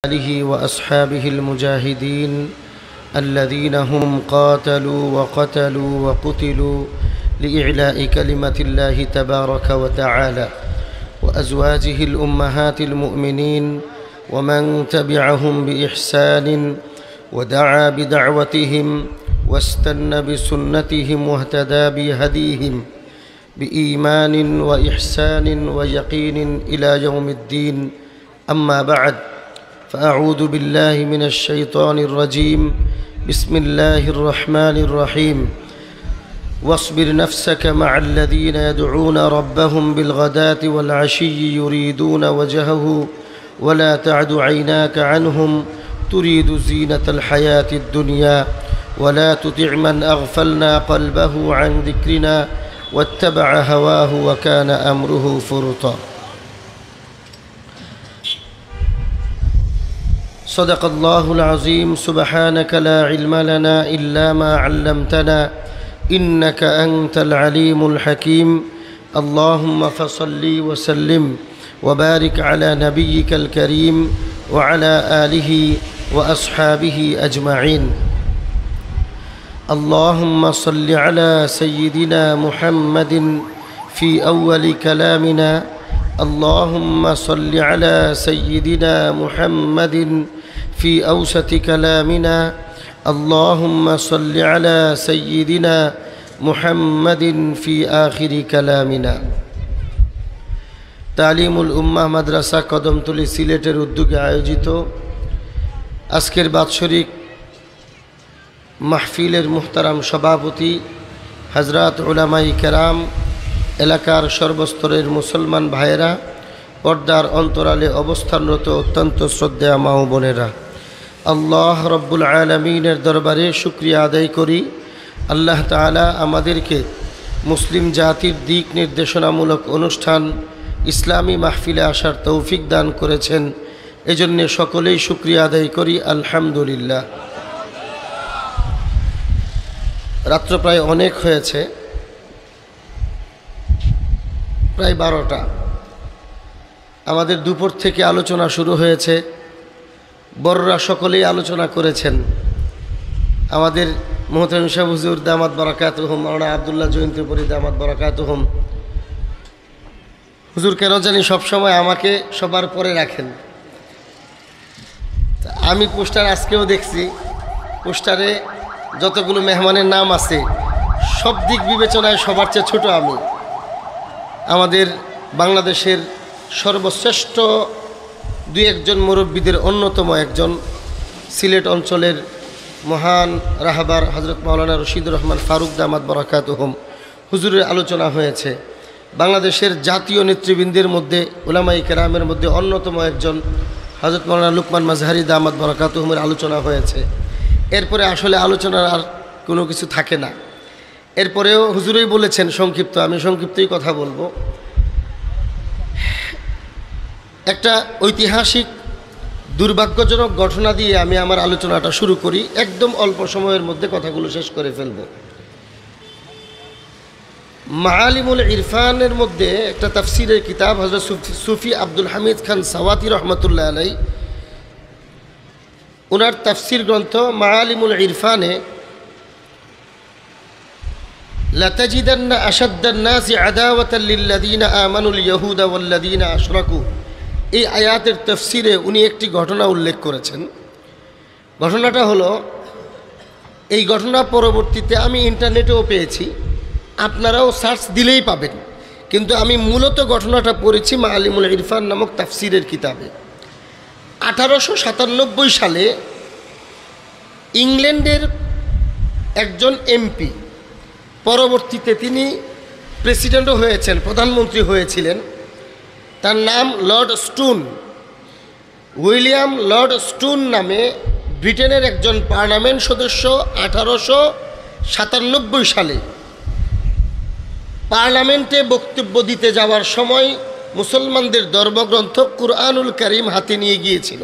آله وأصحابه المجاهدين الذين هم قاتلوا وقتلوا وقتلوا لإعلاء كلمة الله تبارك وتعالى، وأزواجه الأمهات المؤمنين ومن تبعهم بإحسان ودعا بدعوتهم واستنى بسنتهم واهتدى بهديهم بإيمان وإحسان ويقين إلى يوم الدين. أما بعد، فأعوذ بالله من الشيطان الرجيم. بسم الله الرحمن الرحيم. واصبر نفسك مع الذين يدعون ربهم بالغداة والعشي يريدون وجهه ولا تعد عيناك عنهم تريد زينة الحياة الدنيا ولا تطع من أغفلنا قلبه عن ذكرنا واتبع هواه وكان أمره فرطا. صدق الله العظيم. سبحانك لا علم لنا إلا ما علمتنا إنك أنت العليم الحكيم. اللهم فصل وسلم وبارك على نبيك الكريم وعلى آله وأصحابه أجمعين. اللهم صل على سيدنا محمد في أول كلامنا. اللهم صل على سيدنا محمد في أوسط كلامنا. اللهم صل على سيدنا محمد في آخر كلامنا. তালিমুল উম্মাহ মাদ্রাসা কদমতলী সিলেটের উদ্যোগে আয়োজিত আজকের বাৎসরিক মাহফিলের মুহতারাম সভাপতি হযরত উলামায়ে কেরাম, এলাকার সর্বস্তরের মুসলমান ভাইয়েরা, পর্দার অন্তরালে অবস্থানরত অত্যন্ত শ্রদ্ধেয় মা ও বোনেরা, আল্লাহ রব্বুল আলামিনের দরবারে শুকরিয়া আদায় করি। আল্লাহ তাআলা আমাদেরকে মুসলিম জাতির দিক নির্দেশনামূলক অনুষ্ঠান ইসলামী মাহফিলে আসার তৌফিক দান করেছেন, এজন্য সকলেই শুকরিয়া আদায় করি আলহামদুলিল্লাহ। রাত্র প্রায় অনেক হয়েছে, প্রায় 12টা। আমাদের দুপুর থেকে আলোচনা শুরু হয়েছে, বড়রা সকলেই আলোচনা করেছেন। আমাদের মুহতারাম শাহ হুজুর দামাত বারাকাতুহুম, মাওলানা আব্দুল্লাহ জয়ন্তীপুরী দামাত বারাকাতুহুম হুজুর কেন জানি সবসময় আমাকে সবার পরে রাখেন। আমি পোস্টার আজকেও দেখছি, পোস্টারে যতগুলো মেহমানের নাম আছে সব দিক বিবেচনায় সবার চেয়ে ছোট আমি। আমাদের বাংলাদেশের সর্বশ্রেষ্ঠ দুই একজন মুরব্বীদের অন্যতম একজন, সিলেট অঞ্চলের মহান রাহবার হযরত মাওলানা রশিদুর রহমান ফারুক দামাত বারাকাতুহুম হুজুরের আলোচনা হয়েছে। বাংলাদেশের জাতীয় নেতৃবৃন্দের মধ্যে, উলামায়ে কেরামের মধ্যে অন্যতম একজন হযরত মাওলানা লুকমান মাজহারি দামাত বারাকাতুহুমের আলোচনা হয়েছে। এরপরে আসলে আলোচনার আর কোনো কিছু থাকে না। এরপরেও হুজুরই বলেছেন সংক্ষিপ্ত, আমি সংক্ষিপ্তই কথা বলবো। একটা ঐতিহাসিক দুর্ভাগ্যজনক ঘটনা দিয়ে আমি আমার আলোচনাটা শুরু করি, একদম অল্প সময়ের মধ্যে কথাগুলো শেষ করে ফেলব। মাআলিমুল ইরফানের মধ্যে একটা তাফসীরের কিতাব, হযরত সুফি আব্দুল হামিদ খান সাওয়াতি রহমতুল্লাহ আলাই, ওনার তাফসীর গ্রন্থ মাআলিমুল ইরফানে লাতাজিদান্না আশাদ্দান নাসি আদাওয়াতাল লিল্লাযীনা আমানুল ইয়াহুদা ওয়াল্লাযীনা আশরাকু, এই আয়াতের তাফসীরে উনি একটি ঘটনা উল্লেখ করেছেন। ঘটনাটা হলো, এই ঘটনা পরবর্তীতে আমি ইন্টারনেটেও পেয়েছি, আপনারাও সার্চ দিলেই পাবেন, কিন্তু আমি মূলত ঘটনাটা পড়েছি মাআলিমুল ইরফান নামক তাফসীরের কিতাবে। 1897 সালে ইংল্যান্ডের একজন এমপি, পরবর্তীতে তিনি প্রেসিডেন্টও হয়েছেন, প্রধানমন্ত্রী হয়েছিলেন, তার নাম Lord stone, William Lord stone নামে ব্রিটেনের একজন পার্লামেন্ট সদস্য 1897 সালে পার্লামেন্টে বক্তব্য দিতে যাওয়ার সময় মুসলমানদের ধর্মগ্রন্থ কুরআনুল কারীম হাতে নিয়ে গিয়েছিল।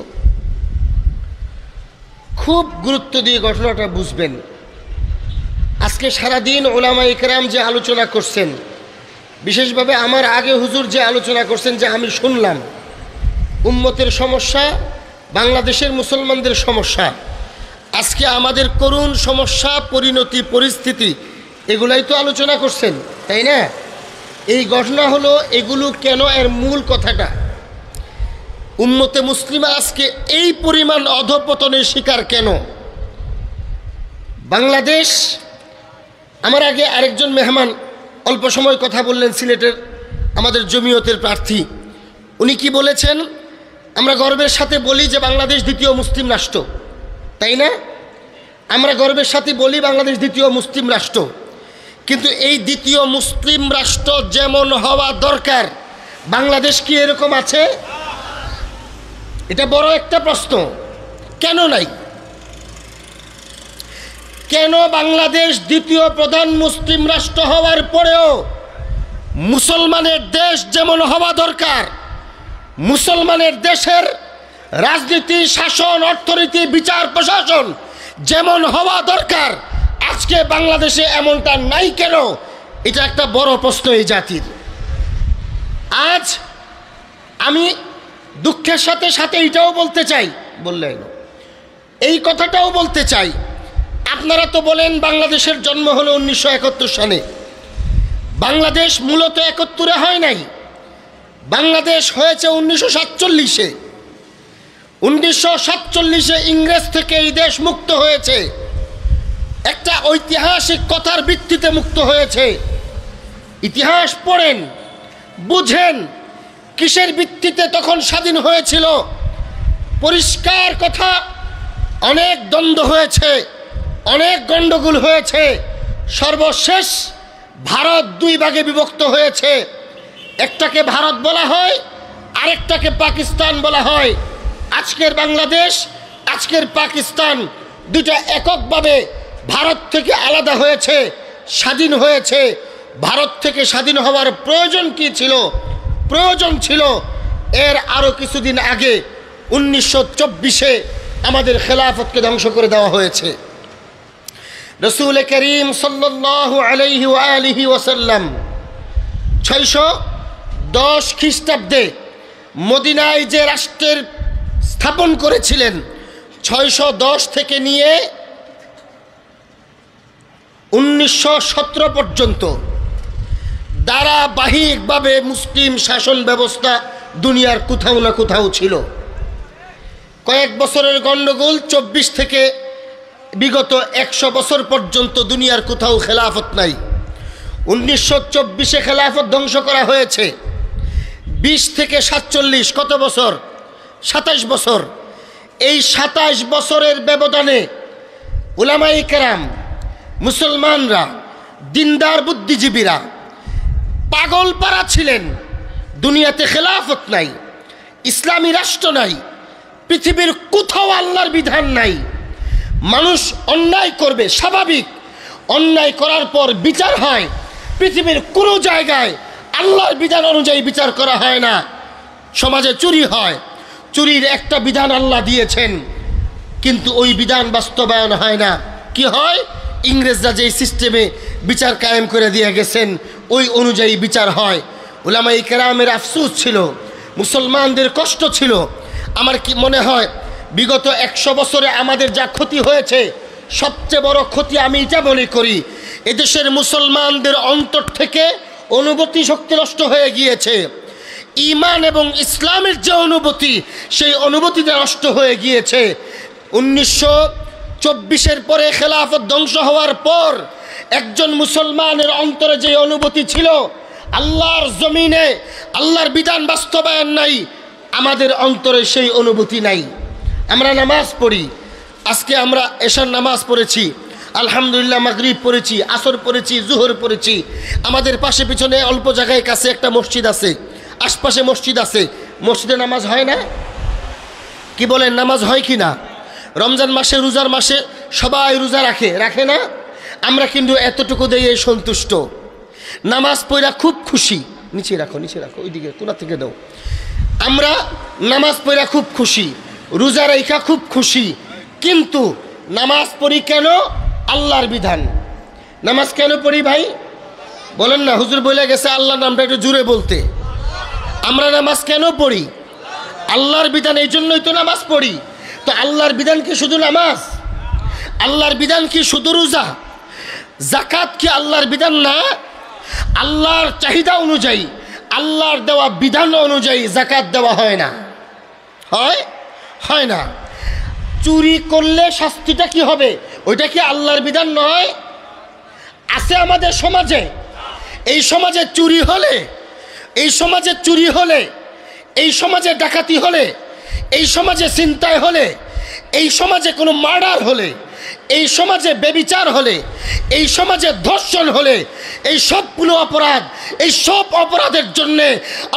খুব গুরুত্ব দিয়ে ঘটনাটা বুঝবেন। আজকে সারাদিন উলামায়ে কেরাম যে আলোচনা করছেন, বিশেষভাবে আমার আগে হুজুর যে আলোচনা করছেন, যে আমি শুনলাম উম্মতের সমস্যা বাংলাদেশের মুসলমানদের সমস্যা, আজকে আমাদের করুণ সমস্যা, পরিণতি, পরিস্থিতি, এগুলাই তো আলোচনা করছেন, তাই না? এই ঘটনা হলো এগুলো কেন, এর মূল কথাটা। উম্মতে মুসলিমা আজকে এই পরিমাণ অধঃপতনের শিকার কেন? বাংলাদেশ, আমার আগে আরেকজন মেহমান অল্প সময় কথা বললেন, সিলেটের আমাদের জমিয়তের প্রার্থী। উনি কি বলেছেন? আমরা গর্বের সাথে বলি যে বাংলাদেশ দ্বিতীয় মুসলিম রাষ্ট্র, তাই না? আমরা গর্বের সাথে বলি বাংলাদেশ দ্বিতীয় মুসলিম রাষ্ট্র, কিন্তু এই দ্বিতীয় মুসলিম রাষ্ট্র যেমন হওয়া দরকার, বাংলাদেশ কি এরকম আছে? এটা বড় একটা প্রশ্ন। কেন নাই? কেন বাংলাদেশ দ্বিতীয় প্রধান মুসলিম রাষ্ট্র হওয়ার পরেও মুসলমানের দেশ যেমন হওয়া দরকার, মুসলমানের দেশের রাজনীতি, শাসন, অর্থনীতি, বিচার, প্রশাসন যেমন হওয়া দরকার, আজকে বাংলাদেশে এমনটা নাই কেন? এটা একটা বড় প্রশ্ন এই জাতির। আজ আমি দুঃখের সাথে সাথে এটাও বলতে চাই, বললেন এই কথাটাও বলতে চাই, আপনারা তো বলেন বাংলাদেশের জন্ম হলো 1971 সালে। বাংলাদেশ মূলত 71-এ হয় নাই, বাংলাদেশ হয়েছে 1947-এ। 1947-এ ইংরেজ থেকে এই দেশ মুক্ত হয়েছে, একটা ঐতিহাসিক কথার ভিত্তিতে মুক্ত হয়েছে। ইতিহাস পড়েন, বুঝেন কিসের ভিত্তিতে তখন স্বাধীন হয়েছিল। পরিষ্কার কথা, অনেক দ্বন্দ্ব হয়েছে, অনেক গণ্ডগোল হয়েছে। সর্বশেষ ভারত দুই ভাগে বিভক্ত হয়েছে, একটাকে ভারত বলা হয়, আরেকটাকে পাকিস্তান বলা হয়। আজকের বাংলাদেশ, আজকের পাকিস্তান দুটা এককভাবে ভারত থেকে আলাদা হয়েছে, স্বাধীন হয়েছে। ভারত থেকে স্বাধীন হওয়ার প্রয়োজন কি ছিল? প্রয়োজন ছিল এর আরও কিছুদিন আগে 1924-এ আমাদের খেলাফতকে ধ্বংস করে দেওয়া হয়েছে। রসুল করিম সাল্লাল্লাহু আলাইহি ওয়া আলিহি ওয়াসাল্লাম 610 খ্রিস্টাব্দে মদিনায় যে রাষ্ট্রের স্থাপন করেছিলেন, 610 থেকে নিয়ে 1917 পর্যন্ত ধারাবাহিকভাবে মুসলিম শাসন ব্যবস্থা দুনিয়ার কোথাও না কোথাও ছিল। কয়েক বছরের গণ্ডগোল, 24 থেকে বিগত 100 বছর পর্যন্ত দুনিয়ার কোথাও খেলাফত নাই। 1924-এ খেলাফত ধ্বংস করা হয়েছে। 20 থেকে 47 কত বছর? 27 বছর। এই 27 বছরের ব্যবধানে উলামায়ে কেরাম, মুসলমানরা, দিনদার বুদ্ধিজীবীরা পাগল পারা ছিলেন। দুনিয়াতে খেলাফত নাই, ইসলামী রাষ্ট্র নাই, পৃথিবীর কোথাও আল্লাহর বিধান নাই। মানুষ অন্যায় করবে, স্বাভাবিক। অন্যায় করার পর বিচার হয়। পৃথিবীর কোনো জায়গায় আল্লাহর বিধান অনুযায়ী বিচার করা হয় না। সমাজে চুরি হয়, চুরির একটা বিধান আল্লাহ দিয়েছেন, কিন্তু ওই বিধান বাস্তবায়ন হয় না। কি হয়? ইংরেজরা যেই সিস্টেমে বিচার কায়েম করে দিয়ে গেছেন ওই অনুযায়ী বিচার হয়। উলামায়ে কেরামের আফসোস ছিল, মুসলমানদের কষ্ট ছিল। আমার কি মনে হয় বিগত 100 বছরে আমাদের যা ক্ষতি হয়েছে, সবচেয়ে বড় ক্ষতি আমি এটা মনে করি, এদেশের মুসলমানদের অন্তর থেকে অনুভূতি শক্তি নষ্ট হয়ে গিয়েছে। ঈমান এবং ইসলামের যে অনুভূতি, সেই অনুভূতিটা নষ্ট হয়ে গিয়েছে। 1924-এর পরে খেলাফত ধ্বংস হওয়ার পর একজন মুসলমানের অন্তরে যে অনুভূতি ছিল, আল্লাহর জমিনে আল্লাহর বিধান বাস্তবায়ন নাই, আমাদের অন্তরে সেই অনুভূতি নাই। আমরা নামাজ পড়ি, আজকে আমরা এশার নামাজ পড়েছি, আলহামদুলিল্লাহ, মাগরিব পড়েছি, আসর পড়েছি, জোহর পড়েছি। আমাদের পাশে পিছনে অল্প জায়গায় কাছে একটা মসজিদ আছে, আশপাশে মসজিদ আছে, মসজিদে নামাজ হয় না? কি বলেন, নামাজ হয় কি না? রমজান মাসে, রোজার মাসে সবাই রোজা রাখে, রাখে না? আমরা কিন্তু এতটুকু দিয়ে সন্তুষ্ট। নামাজ পড়া খুব খুশি। নিচে রাখো, নিচে রাখো, ওইদিকে কোনা থেকে দাও। আমরা নামাজ পড়া খুব খুশি, রোজা রাখা খুব খুশি, কিন্তু নামাজ পড়ি কেন? আল্লাহর বিধান। নামাজ কেন পড়ি ভাই বলেন না? হুজুর বলে গেছে আল্লাহর নামটা একটু জুড়ে বলতে। আমরা নামাজ কেন পড়ি? আল্লাহর বিধান, এই জন্যই তো নামাজ পড়ি। তো আল্লাহর বিধান কি শুধু নামাজ? আল্লাহর বিধান কি শুধু রোজা? যাকাত কি আল্লাহর বিধান না? আল্লাহর চাহিদা অনুযায়ী, আল্লাহর দেওয়া বিধান অনুযায়ী যাকাত দেওয়া হয় না, হয় না। চুরি করলে শাস্তিটা কি হবে? ওইটা কি আল্লাহর বিধান নয়? আছে আমাদের সমাজে, এই সমাজে চুরি হলে, এই সমাজে চুরি হলে, এই সমাজে ডাকাতি হলে, এই সমাজে ছিনতাই হলে, এই সমাজে কোনো মার্ডার হলে, এই সমাজে ব্যভিচার হলে, এই সমাজে ধর্ষণ হলে, এই সবগুলো অপরাধ, এই সব অপরাধের জন্যে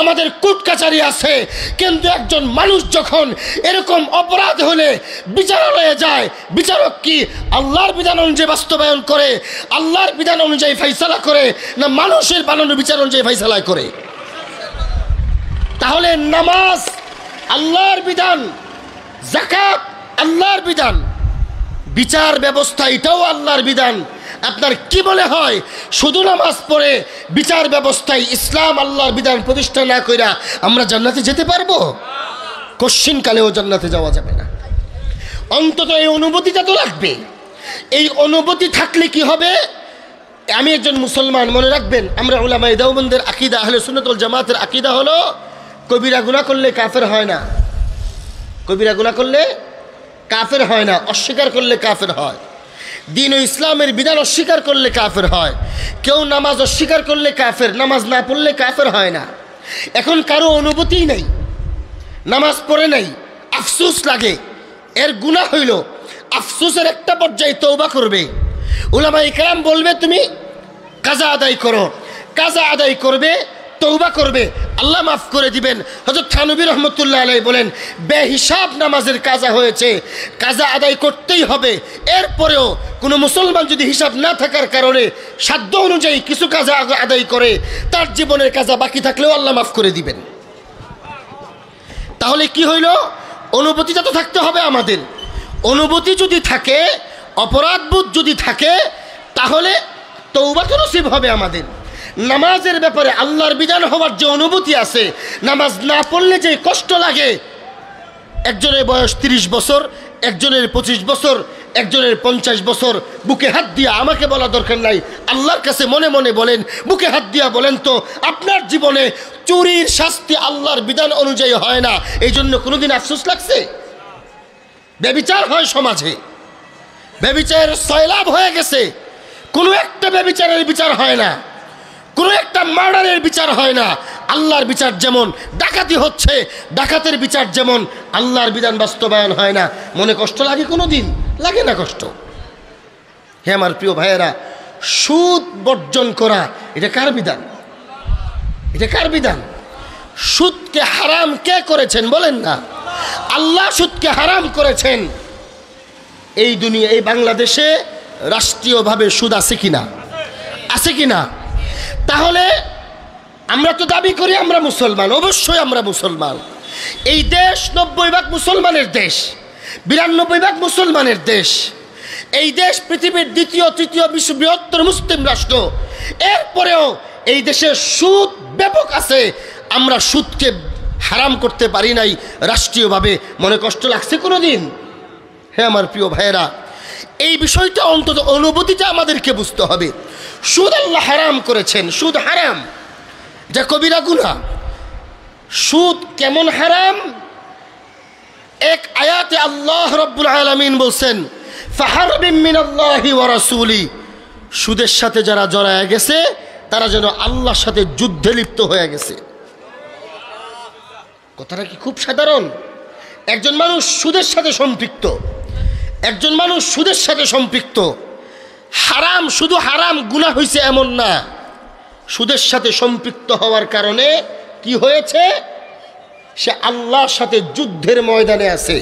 আমাদের কোর্ট কাছারি আছে। কিন্তু একজন মানুষ যখন এরকম অপরাধ হলে বিচারালয়ে যায়, বিচারক কি আল্লাহর বিধান অনুযায়ী বাস্তবায়ন করে, আল্লাহর বিধান অনুযায়ী ফাইসালা করে, না মানুষের বানানো বিচার অনুযায়ী ফাইসালা করে? তাহলে নামাজ আল্লাহর বিধান, যাকাত আল্লাহর বিধান, বিচার ব্যবস্থা এটাও আল্লাহর বিধান। আপনার কি বলে হয় শুধু নামাজ পড়ে বিচার ব্যবস্থায় ইসলাম আল্লাহর বিধান প্রতিষ্ঠা না কইরা আমরা জান্নাতে যেতে পারবো? কশ্চিনকালেও জান্নাতে যাওয়া যাবে না। অন্তত এই অনুভূতিটা তো লাগবে। এই অনুভূতি থাকলে কি হবে? আমি একজন মুসলমান, মনে রাখবেন, আমরা উলামায়ে দেওবন্দের আকীদা, আহলে সুন্নাত ওয়াল জামাতের আকীদা হলো কবিরা গুনাহ করলে কাফের হয় না। কবিরা গুনাহ করলে কাফের হয় না, অস্বীকার করলে কাফের হয়। দ্বীন ও ইসলামের বিধান অস্বীকার করলে কাফের হয়। কেউ নামাজ অস্বীকার করলে কাফের, নামাজ না পড়লে কাফের হয় না। এখন কারো অনুভূতিই নেই, নামাজ পড়ে নাই, আফসোস লাগে, এর গুনাহ হইল, আফসোসের একটা পর্যায়ে তওবা করবে। উলামায়ে কেরাম বলবে তুমি কাজা আদায় করো, কাজা আদায় করবে, তওবা করবে, আল্লাহ মাফ করে দিবেন। হযরত থানবী রহমতুল্লাহ আলাইহি বলেন বেহিসাব নামাজের কাজা হয়েছে, কাজা আদায় করতেই হবে। এরপরেও কোনো মুসলমান যদি হিসাব না থাকার কারণে সাধ্য অনুযায়ী কিছু কাজা আদায় করে, তার জীবনের কাজা বাকি থাকলেও আল্লাহ মাফ করে দিবেন। তাহলে কি হইল? অনুভূতিটা তো থাকতে হবে আমাদের। অনুভূতি যদি থাকে, অপরাধবোধ যদি থাকে, তাহলে তওবা তো নসিব হবে আমাদের। নামাজের ব্যাপারে আল্লাহর বিধান হওয়ার যে অনুভূতি আছে, নামাজ না পড়লে যে কষ্ট লাগে, একজনের বয়স 30 বছর, একজনের 25 বছর, একজনের 50 বছর, বুকে হাত দিয়া, আমাকে বলা দরকার নাই, আল্লাহর কাছে মনে মনে বলেন, বুকে হাত দিয়া বলেন তো আপনার জীবনে চুরির শাস্তি আল্লাহর বিধান অনুযায়ী হয় না, এই জন্য কোনোদিন আফসোস লাগছে? ব্যভিচার হয় সমাজে, ব্যভিচারের সয়লাভ হয়ে গেছে, কোনো একটা ব্যভিচারের বিচার হয় না, কোনো একটা মার্ডারের বিচার হয় না। আল্লাহর বিচার যেমন, ডাকাতি হচ্ছে, ডাকাতের বিচার যেমন, আল্লাহর বিধান বাস্তবায়ন হয় না। মনে কষ্ট লাগে? কোনো দিন লাগে না কষ্ট। হে আমার প্রিয় ভাইয়েরা, সুদ বর্জন করা এটা কার বিধান? এটা কার বিধান? সুদকে হারাম কে করেছেন বলেন না? আল্লাহ সুদকে হারাম করেছেন। এই দুনিয়া, এই বাংলাদেশে রাষ্ট্রীয়ভাবে সুদ আছে কিনা? আছে কিনা? তাহলে আমরা তো দাবি করি আমরা মুসলমান, অবশ্যই আমরা মুসলমান। এই দেশ 90% মুসলমানের দেশ, 92% মুসলমানের দেশ। এই দেশ পৃথিবীর দ্বিতীয় তৃতীয় বিশ্ব বৃহত্তর মুসলিম রাষ্ট্র। এরপরেও এই দেশে সুদ ব্যাপক আছে। আমরা সুদকে হারাম করতে পারি নাই রাষ্ট্রীয়ভাবে। মনে কষ্ট লাগছে কোনো দিন? হ্যাঁ আমার প্রিয় ভাইয়েরা, এই বিষয়টা অন্তত অনুভূতিটা আমাদেরকে বুঝতে হবে। সুদ আল্লাহ হারাম করেছেন, সুদ হারাম, এটা কবিরা গুনাহ। সুদ কেমন হারাম? এক আয়াতে আল্লাহ রাব্বুল আলামিন বলছেন ফাহারবিম মিনাল্লাহি ওয়া রাসূলি, সুদের সাথে যারা জড়ায় গেছে তারা যেন আল্লাহর সাথে যুদ্ধে লিপ্ত হয়ে গেছে। কথাটা কি খুব সাধারণ? একজন মানুষ সুদের সাথে সম্পৃক্ত, একজন মানুষ সুদের সাথে সম্পৃক্ত। হারাম, শুধু হারাম গুনাহ হয়েছে এমন না, সুদের সাথে সম্পৃক্ত হওয়ার কারণে কি হয়েছে? সে আল্লাহর সাথে যুদ্ধের ময়দানে আছে।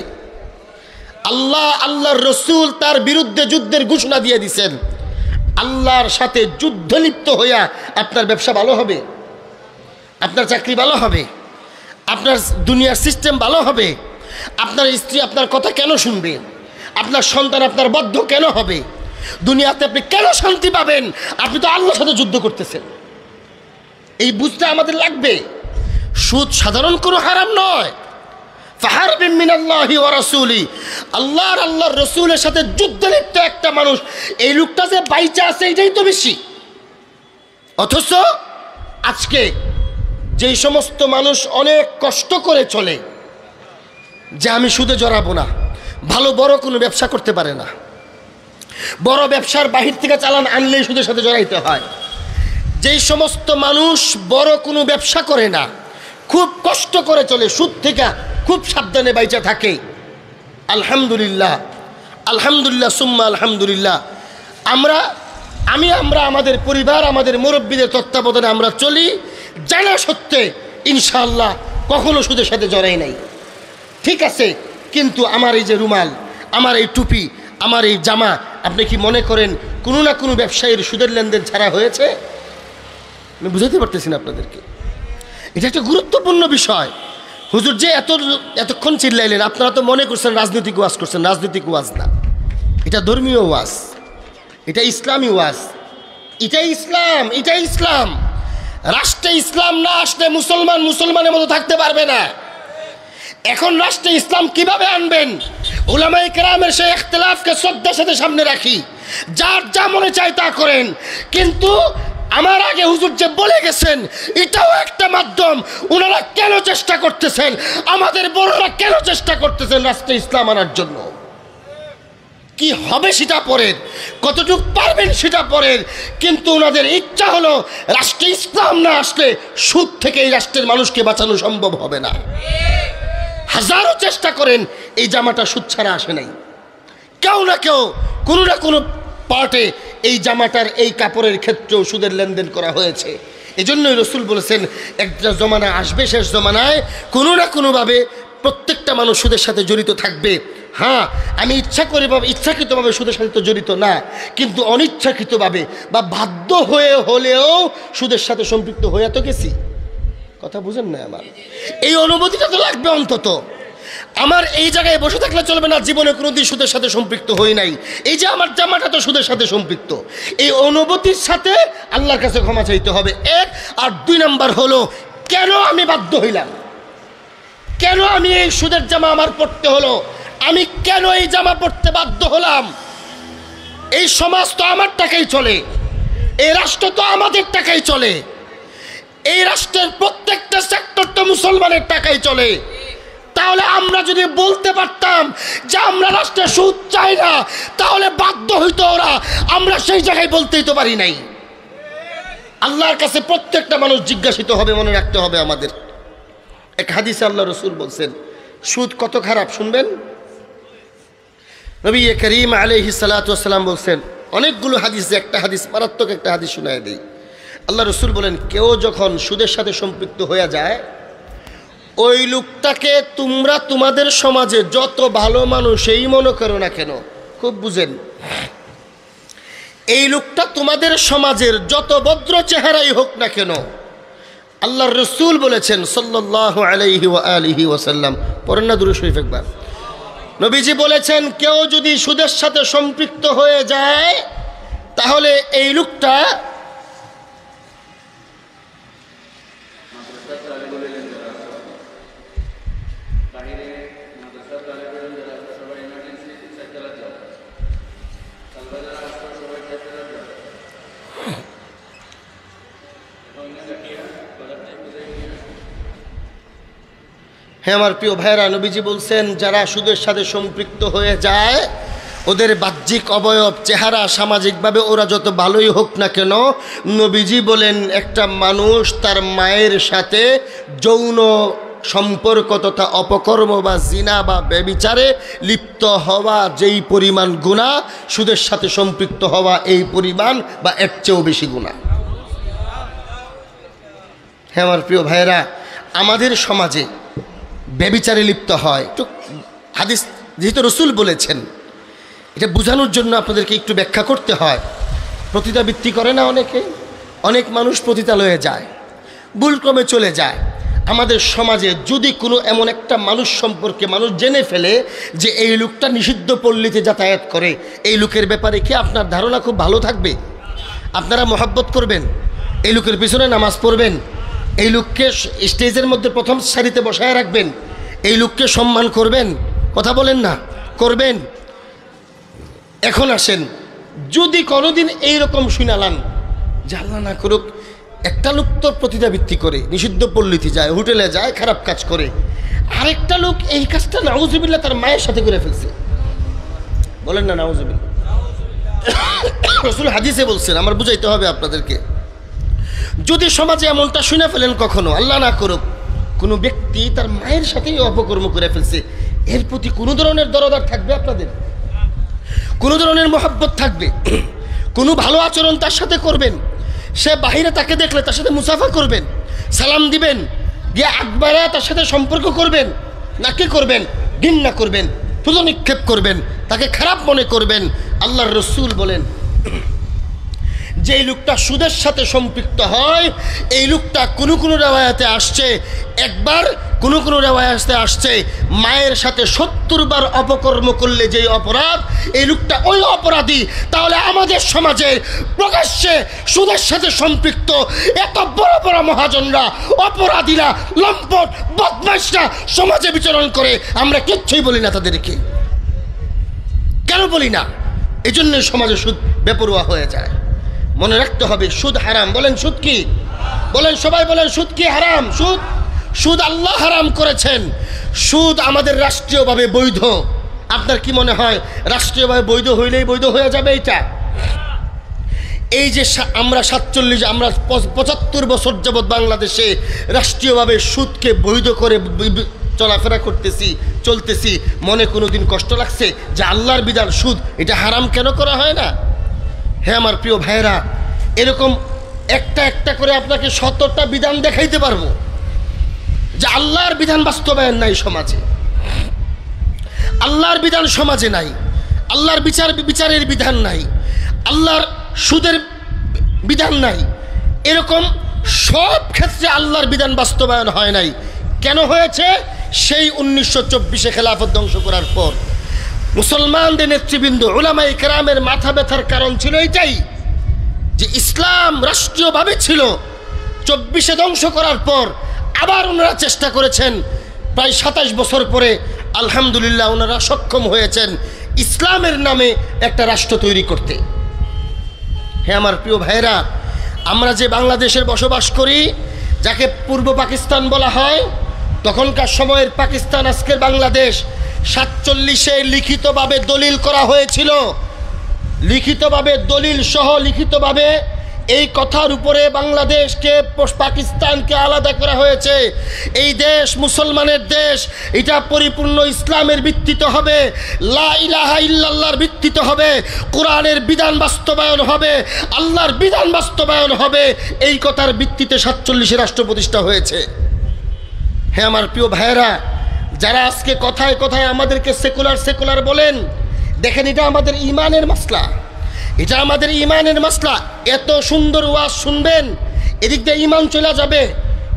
আল্লাহর রসুল তার বিরুদ্ধে যুদ্ধের ঘোষণা দিয়ে দিয়েছেন। আল্লাহর সাথে যুদ্ধ লিপ্ত হইয়া আপনার ব্যবসা ভালো হবে, আপনার চাকরি ভালো হবে, আপনার দুনিয়ার সিস্টেম ভালো হবে, আপনার স্ত্রী আপনার কথা কেন শুনবে, আপনার সন্তান আপনার বদ্ধ কেন হবে, দুনিয়াতে আপনি কেন শান্তি পাবেন? আপনি তো আল্লাহর সাথে যুদ্ধ করতেছেন। এই বুঝতে আমাদের লাগবে। সুদ সাধারণ কোনো হারাম নয়, ফাহারবিন মিনাল্লাহি ওয়া রাসূলি, আল্লাহর রসুলের সাথে যুদ্ধ লিপ্ত একটা মানুষ, এই লোকটা যে বাইচা আছে এটাই তো বেশি। অথচ আজকে যেই সমস্ত মানুষ অনেক কষ্ট করে চলে যে আমি সুদে জড়াবো না, ভালো বড় কোনো ব্যবসা করতে পারে না, বড় ব্যবসার বাহির থেকে চালান আনলেই সুদের সাথে জড়াইতে হয়। যেই সমস্ত মানুষ বড় কোনো ব্যবসা করে না, খুব কষ্ট করে চলে, সুদ থেকে খুব সাবধানে বাইচা থাকে, আলহামদুলিল্লাহ আলহামদুলিল্লাহ সুম্মা আলহামদুলিল্লাহ, আমরা আমাদের পরিবার, আমাদের মুরব্বীদের তত্ত্বাবধানে আমরা চলি, জানা সত্ত্বে ইনশাআল্লাহ কখনো সুদের সাথে জড়াই নাই। ঠিক আছে, কিন্তু আমার এই যে রুমাল, আমার এই টুপি, আমার এই জামা, আপনি কি মনে করেন কোনো না কোনো ব্যবসায়ীর সুদের লেনদেন ছাড়া হয়েছে? আমি বুঝাতে পারতেছি না আপনাদেরকে। এটা একটা গুরুত্বপূর্ণ বিষয়। হুজুর যে এতক্ষণ চিল্লাইলেন, আপনারা তো মনে করছেন রাজনৈতিক ওয়াজ করছেন। রাজনৈতিক ওয়াজ না, এটা ধর্মীয় ওয়াজ, এটা ইসলামী ওয়াজ, এটাই ইসলাম, এটাই ইসলাম। রাষ্ট্রে ইসলাম না আসলে মুসলমানের মতো থাকতে পারবে না। এখন রাষ্ট্রে ইসলাম কিভাবে আনবেন? উলামায়ে কেরামের সেই ইখতিলাফকে শ্রদ্ধার সাথে সামনে রাখি, যার যা মনে চায় তা করেন, কিন্তু আমার আগে হুজুর যে বলে গেছেন এটাও একটা মাধ্যম। ওনারা কেন চেষ্টা করতেছেন, আমাদের বড়রা কেন চেষ্টা করতেছেন রাষ্ট্রে ইসলাম আনার জন্য? কি হবে সেটা পরের, কতটুকু পারবেন সেটা পরের, কিন্তু ওনাদের ইচ্ছা হলো রাষ্ট্রে ইসলাম না আসলে সুদ থেকে এই রাষ্ট্রের মানুষকে বাঁচানো সম্ভব হবে না। হাজারো চেষ্টা করেন, এই জামাটা সুদ ছাড়া আসে নাই। কেউ না কেউ কোনো না কোনো পার্টে এই জামাটার, এই কাপড়ের ক্ষেত্রেও সুদের লেনদেন করা হয়েছে। এই জন্যই রসুল বলেছেন একটা জমানা আসবে, শেষ জমানায় কোনো না কোনোভাবে প্রত্যেকটা মানুষ সুদের সাথে জড়িত থাকবে। হ্যাঁ, আমি ইচ্ছাকৃতভাবে সুদের সাথে তো জড়িত না, কিন্তু অনিচ্ছাকৃতভাবে বা বাধ্য হয়ে হলেও সুদের সাথে সম্পৃক্ত হয়ে তো গেছি। কথা বুঝেন না আমার? এই অনুভূতিটা তো লাগবে অন্তত। আমার এই জায়গায় বসে থাকলে চলবে না জীবনে কোনোদিন সুদের সাথে সম্পৃক্ত হই নাই, এই যে আমার জামাটা তো সুদের সাথে সম্পৃক্ত। এই অনুভূতির সাথে আল্লাহর কাছে ক্ষমা চাইতে হবে, এক। আর দুই নাম্বার হলো, কেন আমি বাধ্য হইলাম, কেন আমি এই সুদের জামা আমার পড়তে হলো, আমি কেন এই জামা পড়তে বাধ্য হলাম? এই সমাজ তো আমার টাকাই চলে, এই রাষ্ট্র তো আমাদের টাকাই চলে, এই রাষ্ট্রের প্রত্যেকটা সেক্টর তো মুসলমানের টাকাই চলে। তাহলে আমরা যদি বলতে পারতাম যে আমরা রাষ্ট্রে সুদ চাই না, তাহলে বাধ্য হইতো ওরা, আমরা সেই জায়গায় বলতেই তো পারি নাই। আল্লাহর কাছে প্রত্যেকটা মানুষ জিজ্ঞাসিত হবে, মনে রাখতে হবে আমাদের। এক হাদিসে আল্লাহ রসুল বলছেন সুদ কত খারাপ, শুনবেন। নবী করিম আলাইহিস সালাতু ওয়াস সালাম বলছেন, অনেকগুলো হাদিস, একটা হাদিস মারাত্মক একটা হাদিস শোনায় দেই। আল্লাহ রসুল বলেন, কেউ যখন সুদের সাথে সম্পৃক্ত হয়ে যায়, ওই লোকটাকে তোমরা তোমাদের সমাজে যত ভালো মানুষই মনে করো না কেন, খুব বুঝেন, এই লোকটা তোমাদের সমাজের যত ভদ্র চেহারাই হোক না কেন, আল্লাহর রসুল বলেছেন সাল্লাল্লাহু আলাইহি ওয়া আলিহি ওয়াসাল্লাম, পড়েন না দুরূদ শরীফ একবার। নবীজি বলেছেন, কেউ যদি সুদের সাথে সম্পৃক্ত হয়ে যায়, তাহলে এই লোকটা হ্যাঁ আমার প্রিয় ভাইরা, নবীজি বলছেন যারা সুদের সাথে সম্পৃক্ত হয়ে যায়, ওদের বাহ্যিক অবয়ব, চেহারা, সামাজিকভাবে ওরা যত ভালোই হোক না কেন, নবীজি বলেন একটা মানুষ তার মায়ের সাথে যৌন সম্পর্ক তথা অপকর্ম বা জিনা বা ব্যভিচারে লিপ্ত হওয়া যেই পরিমাণ গুনাহ, সুদের সাথে সম্পৃক্ত হওয়া এই পরিমাণ বা এর চেয়েও বেশি গুনাহ। হ্যাঁ আমার প্রিয় ভাইরা, আমাদের সমাজে ব্যভিচারে লিপ্ত হয়, একটু হাদিস যেহেতু রসুল বলেছেন, এটা বোঝানোর জন্য আপনাদেরকে একটু ব্যাখ্যা করতে হয়। পতিতাবৃত্তি করে না অনেকে, অনেক মানুষ পতিতালয়ে যায়, ভুলক্রমে চলে যায়। আমাদের সমাজে যদি কোনো এমন একটা মানুষ সম্পর্কে মানুষ জেনে ফেলে যে এই লোকটা নিষিদ্ধ পল্লীতে যাতায়াত করে, এই লোকের ব্যাপারে কি আপনার ধারণা খুব ভালো থাকবে? আপনারা মহব্বত করবেন, এই লোকের পিছনে নামাজ পড়বেন, এই লোককে স্টেজের মধ্যে প্রথম সারিতে বসায় রাখবেন, এই লোককে সম্মান করবেন? কথা বলেন না, করবেন? এখন আসেন, যদি কোনোদিন এইরকম শুনালাম যে আল্লাহ না করুক একটা লোক তো প্রতিদাবৃত্তি করে, নিষিদ্ধ পল্লীতে যায়, হোটেলে যায়, খারাপ কাজ করে, আরেকটা লোক এই কাজটা নাউজুবিল্লাহ তার মায়ের সাথে করে ফেলছে, বলেন না নাউজুবিল্লাহ। রাসূল হাদিসে বলছেন, আমার বুঝাইতে হবে আপনাদেরকে, যদি সমাজে এমনটা শুনে ফেলেন কখনো, আল্লাহ না করুক কোনো ব্যক্তি তার মায়ের সাথেই অপকর্ম করে ফেলছে, এর প্রতি কোনো ধরনের দরদার থাকবে আপনাদের? কোনো ধরনের মহব্বত থাকবে? কোনো ভালো আচরণ তার সাথে করবেন? সে বাহিরে তাকে দেখলে তার সাথে মুসাফা করবেন, সালাম দিবেন, গিয়ে আকবারে তার সাথে সম্পর্ক করবেন, নাকি করবেন ঘৃণা করবেন, তুলো নিক্ষেপ করবেন, তাকে খারাপ মনে করবেন? আল্লাহর রাসূল বলেন, যেই লোকটা সুদের সাথে সম্পৃক্ত হয়, এই লোকটা কোনো কোনো রেওয়ায়াতে আসছে একবার, কোনো কোনো রেওয়ায়াতে আসছে মায়ের সাথে ৭০ বার অপকর্ম করলে যেই অপরাধ, এই লোকটা ওই অপরাধী। তাহলে আমাদের সমাজে প্রকাশ্যে সুদের সাথে সম্পৃক্ত এত বড় বড় মহাজনরা, অপরাধীরা, লম্পট বদমাইশরা সমাজে বিচরণ করে, আমরা কিচ্ছুই বলি না তাদেরকে। কেন বলি না? এই জন্য সমাজে সুদ বেপরোয়া হয়ে যায়। মনে রাখতে হবে সুদ হারাম। বলেন সুদ কি? বলেন সবাই বলেন সুদ কি? হারাম। সুদ, সুদ আল্লাহ হারাম করেছেন। সুদ আমাদের রাষ্ট্রীয়ভাবে বৈধ। আপনার কি মনে হয় রাষ্ট্রীয়ভাবে বৈধ হইলেই বৈধ হয়ে যাবে এটা? এই যে আমরা ৭৫ বছর যাবৎ বাংলাদেশে রাষ্ট্রীয়ভাবে সুদকে বৈধ করে চলাফেরা করতেছি, চলতেছি, মনে কোনো দিন কষ্ট লাগছে যে আল্লাহর বিধান সুদ, এটা হারাম কেন করা হয় না? হ্যাঁ আমার প্রিয় ভাইয়েরা, এরকম একটা একটা করে আপনাকে ৭০টা বিধান দেখাইতে পারবো যে আল্লাহর বিধান বাস্তবায়ন নাই সমাজে, আল্লাহর বিধান সমাজে নাই, আল্লাহর বিচারের বিধান নাই, আল্লাহর সুদের বিধান নাই। এরকম সব ক্ষেত্রে আল্লাহর বিধান বাস্তবায়ন হয় নাই। কেন হয়েছে? সেই 1924 খেলাফত ধ্বংস করার পর মুসলমানদের নেতৃবৃন্দ উলামায়ে কেরামের মাথা ব্যথার কারণ ছিল এটাই যে ইসলাম রাষ্ট্রীয়ভাবে ছিল, 24 ধ্বংস করার পর আবার ওনারা চেষ্টা করেছেন, প্রায় 27 বছর পরে আলহামদুলিল্লাহ ওনারা সক্ষম হয়েছেন ইসলামের নামে একটা রাষ্ট্র তৈরি করতে। হ্যাঁ আমার প্রিয় ভাইয়েরা, আমরা যে বাংলাদেশের বসবাস করি, যাকে পূর্ব পাকিস্তান বলা হয়, তখনকার সময়ের পাকিস্তান আজকের বাংলাদেশ 47-এ লিখিতভাবে দলিল করা হয়েছিল, লিখিতভাবে দলিল সহ লিখিতভাবে এই কথার উপরে বাংলাদেশকে পাকিস্তানকে আলাদা করা হয়েছে। এই দেশ মুসলমানের দেশ, এটা পরিপূর্ণ ইসলামের ভিত্তিতে হবে, লা ইলাহা ইল্লাল্লাহর ভিত্তিতে হবে, কোরআনের বিধান বাস্তবায়ন হবে, আল্লাহর বিধান বাস্তবায়ন হবে, এই কথার ভিত্তিতে 47-এ রাষ্ট্র প্রতিষ্ঠা হয়েছে। হ্যাঁ আমার প্রিয় ভাইয়েরা, যারা আজকে কথায় কথায় আমাদেরকে সেকুলার সেকুলার বলেন, দেখেন এটা আমাদের ইমানের মাসলা, এটা আমাদের ইমানের মাসলা। এত সুন্দর ওয়াজ শুনবেন, এদিক দিয়ে ইমান চলে যাবে,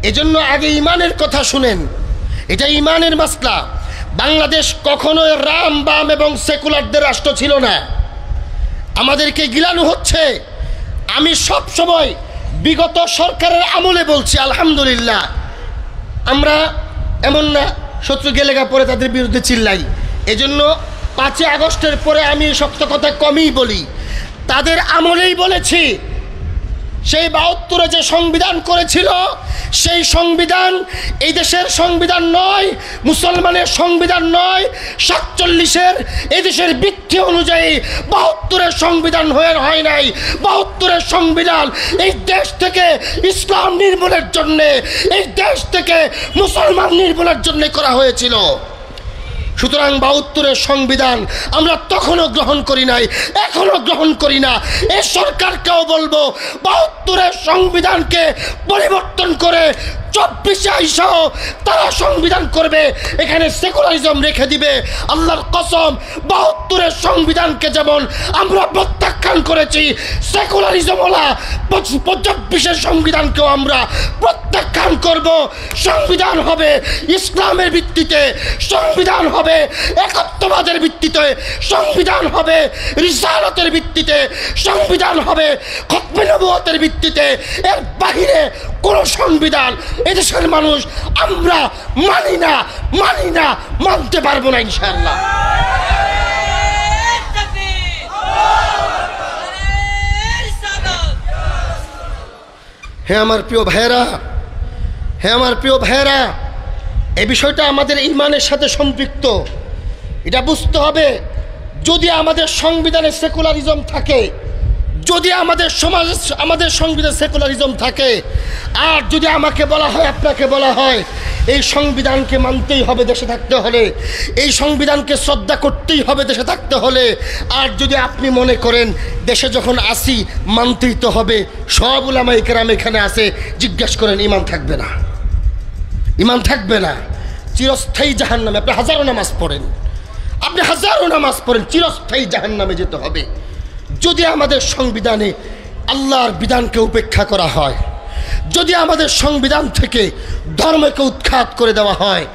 এজন্য আগে ইমানের কথা শুনেন, এটা ইমানের মাসলা। বাংলাদেশ কখনো রাম বাম এবং সেকুলারদের রাষ্ট্র ছিল না, আমাদেরকে গিলানো হচ্ছে। আমি সব সময় বিগত সরকারের আমলে বলছি আলহামদুলিল্লাহ, আমরা এমন না শত্রু গেলেগা পরে তাদের বিরুদ্ধে চিল্লাই, এজন্য 5 আগস্টের পরে আমি শক্ত কথা কমই বলি। তাদের আমলেই বলেছি, সেই 72-এ যে সংবিধান করেছিল, সেই সংবিধান এই দেশের সংবিধান নয়, মুসলমানের সংবিধান নয়। 47-এর এই দেশের ভিত্তি অনুযায়ী 72-এর সংবিধান হয় নাই। 72-এর সংবিধান এই দেশ থেকে ইসলাম নির্মূলের জন্যে, এই দেশ থেকে মুসলমান নির্মূলের জন্য করা হয়েছিল। সুতরাং 72-এর সংবিধান আমরা তখনও গ্রহণ করি নাই, এখনো গ্রহণ করি না। এই সরকারকেও বলবো 72-এর সংবিধানকে পরিবর্তন করে 24-এ আইসা তারা সংবিধান করবে, এখানে সেকুলারিজম রেখে দিবে। আল্লাহর কসম, 72-এর সংবিধানকে যেমন আমরা প্রত্যাখ্যান করেছি, সেকুলারিজম ওলা 24-এর সংবিধানকেও আমরা প্রত্যাখ্যান করব। সংবিধান হবে ইসলামের ভিত্তিতে, সংবিধান হবে একত্ববাদের ভিত্তিতে, সংবিধান হবে রিসালাতের ভিত্তিতে, সংবিধান হবে খতমে নবুয়তের ভিত্তিতে। এর বাহিরে কোন সংবিধান এদেশের মানুষ আমরা মানি না, মানতে পারবো না ইনশাআল্লাহ। হ্যাঁ আমার প্রিয় ভাইয়েরা, এই বিষয়টা আমাদের ঈমানের সাথে সম্পৃক্ত। এটা বুঝতে হবে, যদি আমাদের সংবিধানে সেকুলারিজম থাকে, যদি আমাদের সমাজে আমাদের সংবিধানে সেকুলারিজম থাকে, আর যদি আমাকে বলা হয়, আপনাকে বলা হয় এই সংবিধানকে মানতেই হবে দেশে থাকতে হলে, এই সংবিধানকে শ্রদ্ধা করতেই হবে দেশে থাকতে হলে, আর যদি আপনি মনে করেন দেশে যখন আসি মানতেই তো হবে, সব উলামায়ে কেরাম এখানে আসে, জিজ্ঞেস করেন ঈমান থাকবে না, চিরস্থায়ী জাহান্নামে। আপনি হাজারো নামাজ পড়েন, চিরস্থায়ী জাহান্নামে যেতে হবে। যদি আমাদের সংবিধানে আল্লাহর বিধানকে উপেক্ষা করা হয়, যদি আমাদের সংবিধান থেকে ধর্মকে উৎখাত করে দেওয়া হয়,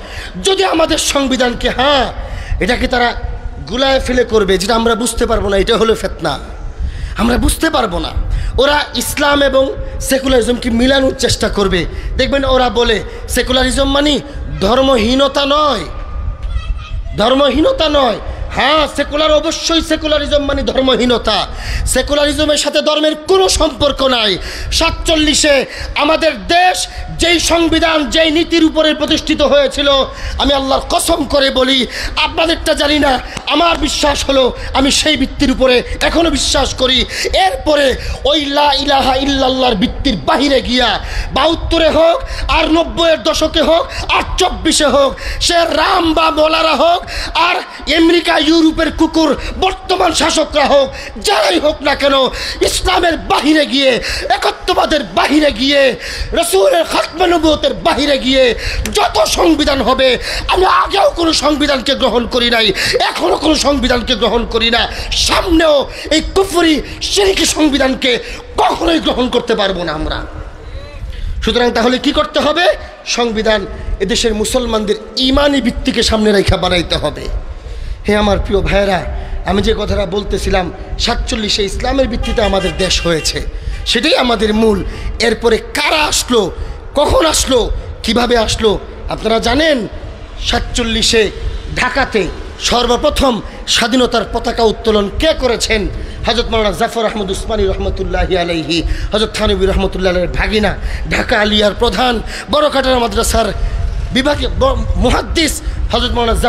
যদি আমাদের সংবিধানকে এটাকে তারা গুলায় ফেলে করবে, যেটা আমরা বুঝতে পারবো না, এটা হলো ফিতনা, আমরা বুঝতে পারবো না। ওরা ইসলাম এবং সেকুলারিজমকে মিলানোর চেষ্টা করবে। দেখবেন ওরা বলে সেকুলারিজম মানে ধর্মহীনতা নয়। হ্যাঁ, সেকুলার অবশ্যই, সেকুলারিজম মানে ধর্মহীনতা। সেকুলারিজমের সাথে ধর্মের কোনো সম্পর্ক নাই। 47-এ আমাদের দেশ যেই সংবিধান, যেই নীতির উপরে প্রতিষ্ঠিত হয়েছিল, আমি আল্লাহর কসম করে বলি, আপনাদেরটা জানি না, আমার বিশ্বাস হলো আমি সেই ভিত্তির উপরে এখনো বিশ্বাস করি। এরপরে ওই লা ইলাহা ইল্লাল্লাহর ভিত্তির বাহিরে গিয়া 72-এ হোক, আর 90-এর দশকে হোক, আর 24-এ হোক, সে রাম বা মোলারা হোক, আর আমেরিকা ইউরোপের কুকুর বর্তমান শাসকরা হোক, যারাই হোক না কেন, ইসলামের বাহিরে গিয়ে, একত্ববাদের বাহিরে গিয়ে, রাসূলের খাতমে নবুয়তের বাহিরে গিয়ে যত সংবিধান হবে, আমি আগেও কোনো সংবিধানকে গ্রহণ করি নাই, এখনো কোনো সংবিধানকে গ্রহণ করি না, সামনেও এই কুফরি শিরকি সংবিধানকে কখনোই গ্রহণ করতে পারবো না আমরা। সুতরাং তাহলে কি করতে হবে? সংবিধান এদেশের মুসলমানদের ঈমানি ভিত্তিকে সামনে রেখে বানাইতে হবে। হে আমার প্রিয় ভাইয়েরা, আমি যে কথাটা বলতেছিলাম, 47-এ ইসলামের ভিত্তিতে আমাদের দেশ হয়েছে, সেটাই আমাদের মূল। এরপরে কারা আসলো, কখন আসলো, কিভাবে আসলো আপনারা জানেন? 47-এ ঢাকাতে সর্বপ্রথম স্বাধীনতার পতাকা উত্তোলন কে করেছেন? হযরত মাওলানা জাফর আহমদ উসমানী রহমতুল্লাহি আলাইহি, হযরত থানবী রহমতুল্লাহ আলাইহির ভাগিনা, ঢাকা আলিয়ার প্রধান, বড়কাটার মাদ্রাসার বিভাগে মুহাদ্দিস হযরত মাওলানা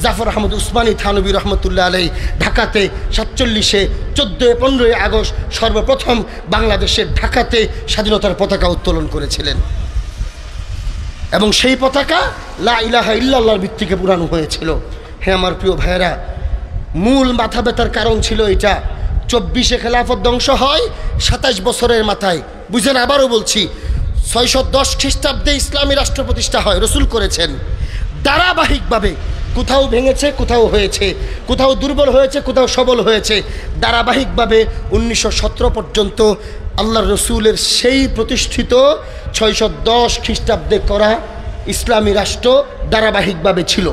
জাফর আহমদ উসমানী থানবী রহমতুল্লাহ আলাইহি ঢাকাতে 47-এ 14-15 আগস্ট সর্বপ্রথম বাংলাদেশের ঢাকাতে স্বাধীনতার পতাকা উত্তোলন করেছিলেন। এবং সেই পতাকা লা ইলাহা ইল্লাল্লাহর ভিত্তিকে পুরানো হয়েছিল। হ্যাঁ আমার প্রিয় ভাইয়েরা, মূল মাথা ব্যথার কারণ ছিল এটা। 24-এ খেলাফত ধ্বংস হয় 27 বছরের মাথায়। বুঝেন, আবারও বলছি, 610 খ্রিস্টাব্দে ইসলামী রাষ্ট্র প্রতিষ্ঠা হয়, রসুল করেছেন। ধারাবাহিকভাবে কোথাও ভেঙেছে, কোথাও হয়েছে, কোথাও দুর্বল হয়েছে, কোথাও সবল হয়েছে। ধারাবাহিকভাবে 1917 পর্যন্ত আল্লাহর রসুলের সেই প্রতিষ্ঠিত 610 খ্রিস্টাব্দে করা ইসলামী রাষ্ট্র ধারাবাহিকভাবে ছিল।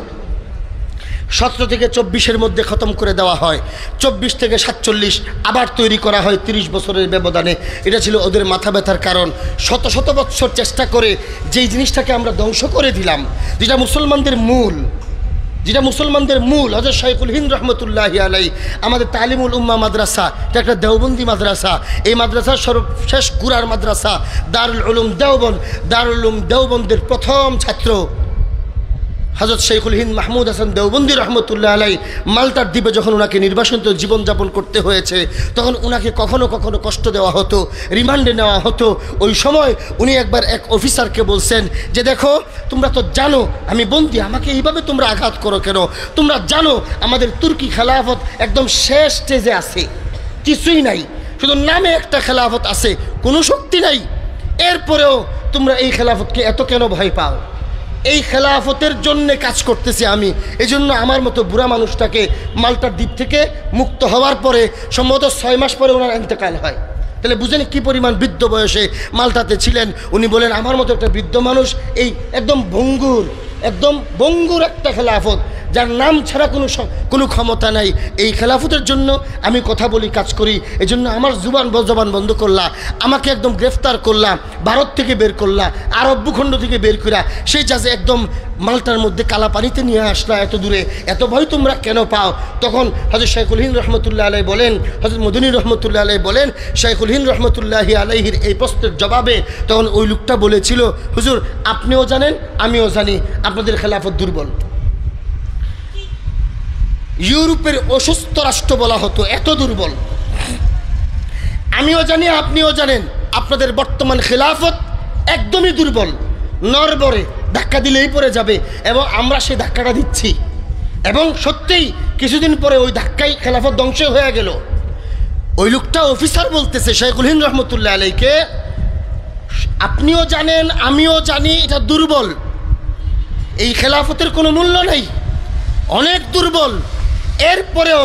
17 থেকে 24-এর মধ্যে খতম করে দেওয়া হয়। 24 থেকে 47 আবার তৈরি করা হয় 30 বছরের ব্যবধানে। এটা ছিল ওদের মাথা ব্যথার কারণ। শত শত বৎসর চেষ্টা করে যেই জিনিসটাকে আমরা ধ্বংস করে দিলাম, যেটা মুসলমানদের মূল, হযরত শাইখুল হিন্দ রহমতুল্লাহি আলাইহি আমাদের তালিমুল উম্মাহ মাদ্রাসা, এটা একটা দেওবন্দি মাদ্রাসা। এই মাদ্রাসার সর্বশেষ গুরার মাদ্রাসা দারুল উলুম দেওবন্দের প্রথম ছাত্র হযরত শাইখুল হিন্দ মাহমুদ হাসান দেওবন্দি রহমতুল্লাহ আলাইহি মাল্টার দ্বীপে যখন ওনাকে নির্বাসিত জীবনযাপন করতে হয়েছে, তখন ওনাকে কখনো কখনো কষ্ট দেওয়া হতো, রিমান্ডে নেওয়া হতো। ওই সময় উনি একবার এক অফিসারকে বলছেন যে, দেখো তোমরা তো জানো আমি বন্দি, আমাকে এইভাবে তোমরা আঘাত করো কেন? তোমরা জানো আমাদের তুর্কি খেলাফত একদম শেষ স্টেজে আছে, কিছুই নাই, শুধু নামে একটা খেলাফত আছে, কোনো শক্তি নাই। এরপরেও তোমরা এই খেলাফতকে এত কেন ভয় পাও? এই খেলাফতের জন্যে কাজ করতেছি আমি। এই জন্য আমার মতো বুড়া মানুষটাকে মাল্টার দ্বীপ থেকে মুক্ত হওয়ার পরে সম্ভবত 6 মাস পরে ওনার ইন্তেকাল হয়। তাহলে বুঝেন কি পরিমাণ বৃদ্ধ বয়সে মাল্টাতে ছিলেন। উনি বলেন, আমার মতো একটা বৃদ্ধ মানুষ, এই একদম ভঙ্গুর একটা খেলাফত, যার নাম ছাড়া কোনো ক্ষমতা নাই। এই খেলাফতের জন্য আমি কথা বলি, কাজ করি। এজন্য আমার জবান বন্ধ করলা, আমাকে একদম গ্রেফতার করলা, ভারত থেকে বের করলা, আরব ভূখণ্ড থেকে বের করা, সেই জাজে একদম মালটার মধ্যে কালা পানিতে নিয়ে আসলা এত দূরে, এত ভয় তোমরা কেন পাও? তখন হযরত শাইখুল হিন্দ রহমতুল্লাহ আলাইহি বলেন, হযরত মদনী রহমতুল্লাহ আলাইহি বলেন, শাইখুল হিন্দ রহমতুল্লাহি আলাইহির এই প্রশ্নের জবাবে তখন ওই লোকটা বলেছিল, হুজুর আপনিও জানেন আমিও জানি আপনাদের খেলাফত দুর্বল। ইউরোপের অসুস্থ রাষ্ট্র বলা হতো, এত দুর্বল। আমিও জানি আপনিও জানেন আপনাদের বর্তমান খেলাফত একদমই দুর্বল, নড়বড়ে, ধাক্কা দিলেই পড়ে যাবে, এবং আমরা সেই ধাক্কাটা দিচ্ছি। এবং সত্যিই কিছুদিন পরে ওই ধাক্কায় খেলাফত ধ্বংস হয়ে গেল। ওই লোকটা অফিসার বলতেছে শাইখুল হিন্দ রহমতুল্লাহ আলাইহিকে, আপনিও জানেন আমিও জানি এটা দুর্বল, এই খেলাফতের কোনো মূল্য নেই, অনেক দুর্বল। এরপরেও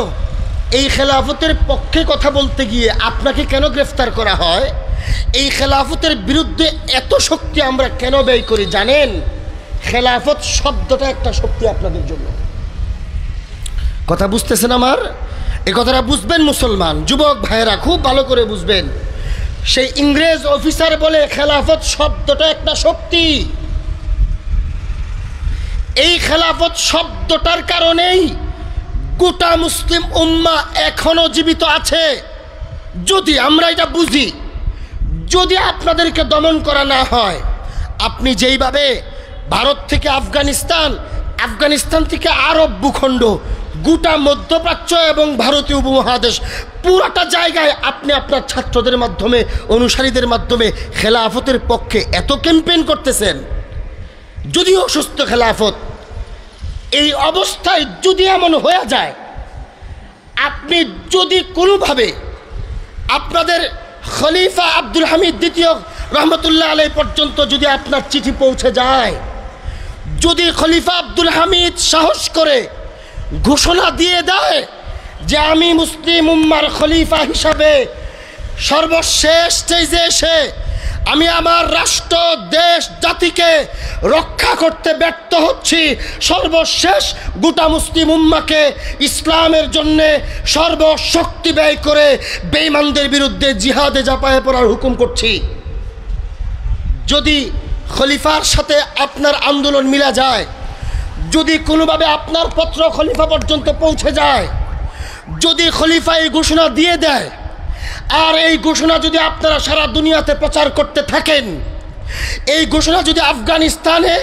এই খেলাফতের পক্ষে কথা বলতে গিয়ে আপনাকে কেন গ্রেফতার করা হয়? এই খেলাফতের বিরুদ্ধে এত শক্তি আমরা কেন ব্যয় করি জানেন? খেলাফত শব্দটা একটা শক্তি আপনাদের জন্য। কথা বুঝতেছেন আমার? এই কথাটা বুঝবেন মুসলমান যুবক ভাইয়েরা, খুব ভালো করে বুঝবেন। সেই ইংরেজ অফিসার বলে খেলাফত শব্দটা একটা শক্তি। এই খেলাফত শব্দটার কারণেই গোটা মুসলিম উম্মাহ এখনো জীবিত আছে। যদি আমরা এটা বুঝি, যদি আপনাদেরকে দমন করা না হয়, আপনি যেইভাবে ভারত থেকে আফগানিস্তান, আফগানিস্তান থেকে আরব ভূখণ্ড, গোটা মধ্যপ্রাচ্য এবং ভারতীয় উপমহাদেশ, পুরাটা জায়গায় আপনি আপনার ছাত্রদের মাধ্যমে, অনুসারীদের মাধ্যমে খেলাফতের পক্ষে এত ক্যাম্পেইন করতেছেন। যদিও সুস্থ খেলাফত, এই অবস্থায় যদি এমন হয়ে যায়, আপনি যদি কোনোভাবে আপনাদের খলিফা আব্দুল হামিদ দ্বিতীয় রহমতুল্লাহ আলাইহি পর্যন্ত যদি আপনার চিঠি পৌঁছে যায়, যদি খলিফা আব্দুল হামিদ সাহস করে ঘোষণা দিয়ে দেয় যে আমি মুসলিম উম্মার খলিফা হিসাবে সর্বশেষ স্টেজে এসে আমি আমার রাষ্ট্র, দেশ, জাতিকে রক্ষা করতে ব্যর্থ হচ্ছি, সর্বশেষ গোটা মুসলিম উম্মাকে ইসলামের জন্যে সর্বশক্তি ব্যয় করে বেঈমানদের বিরুদ্ধে জিহাদে ঝাঁপায়ে পড়ার হুকুম করছি, যদি খলিফার সাথে আপনার আন্দোলন মিলা যায়, যদি কোনোভাবে আপনার পত্র খলিফা পর্যন্ত পৌঁছে যায়, যদি খলিফা এই ঘোষণা দিয়ে দেয়, আর এই ঘোষণা যদি আপনারা সারা দুনিয়াতে প্রচার করতে থাকেন, এই ঘোষণা যদি আফগানিস্তানে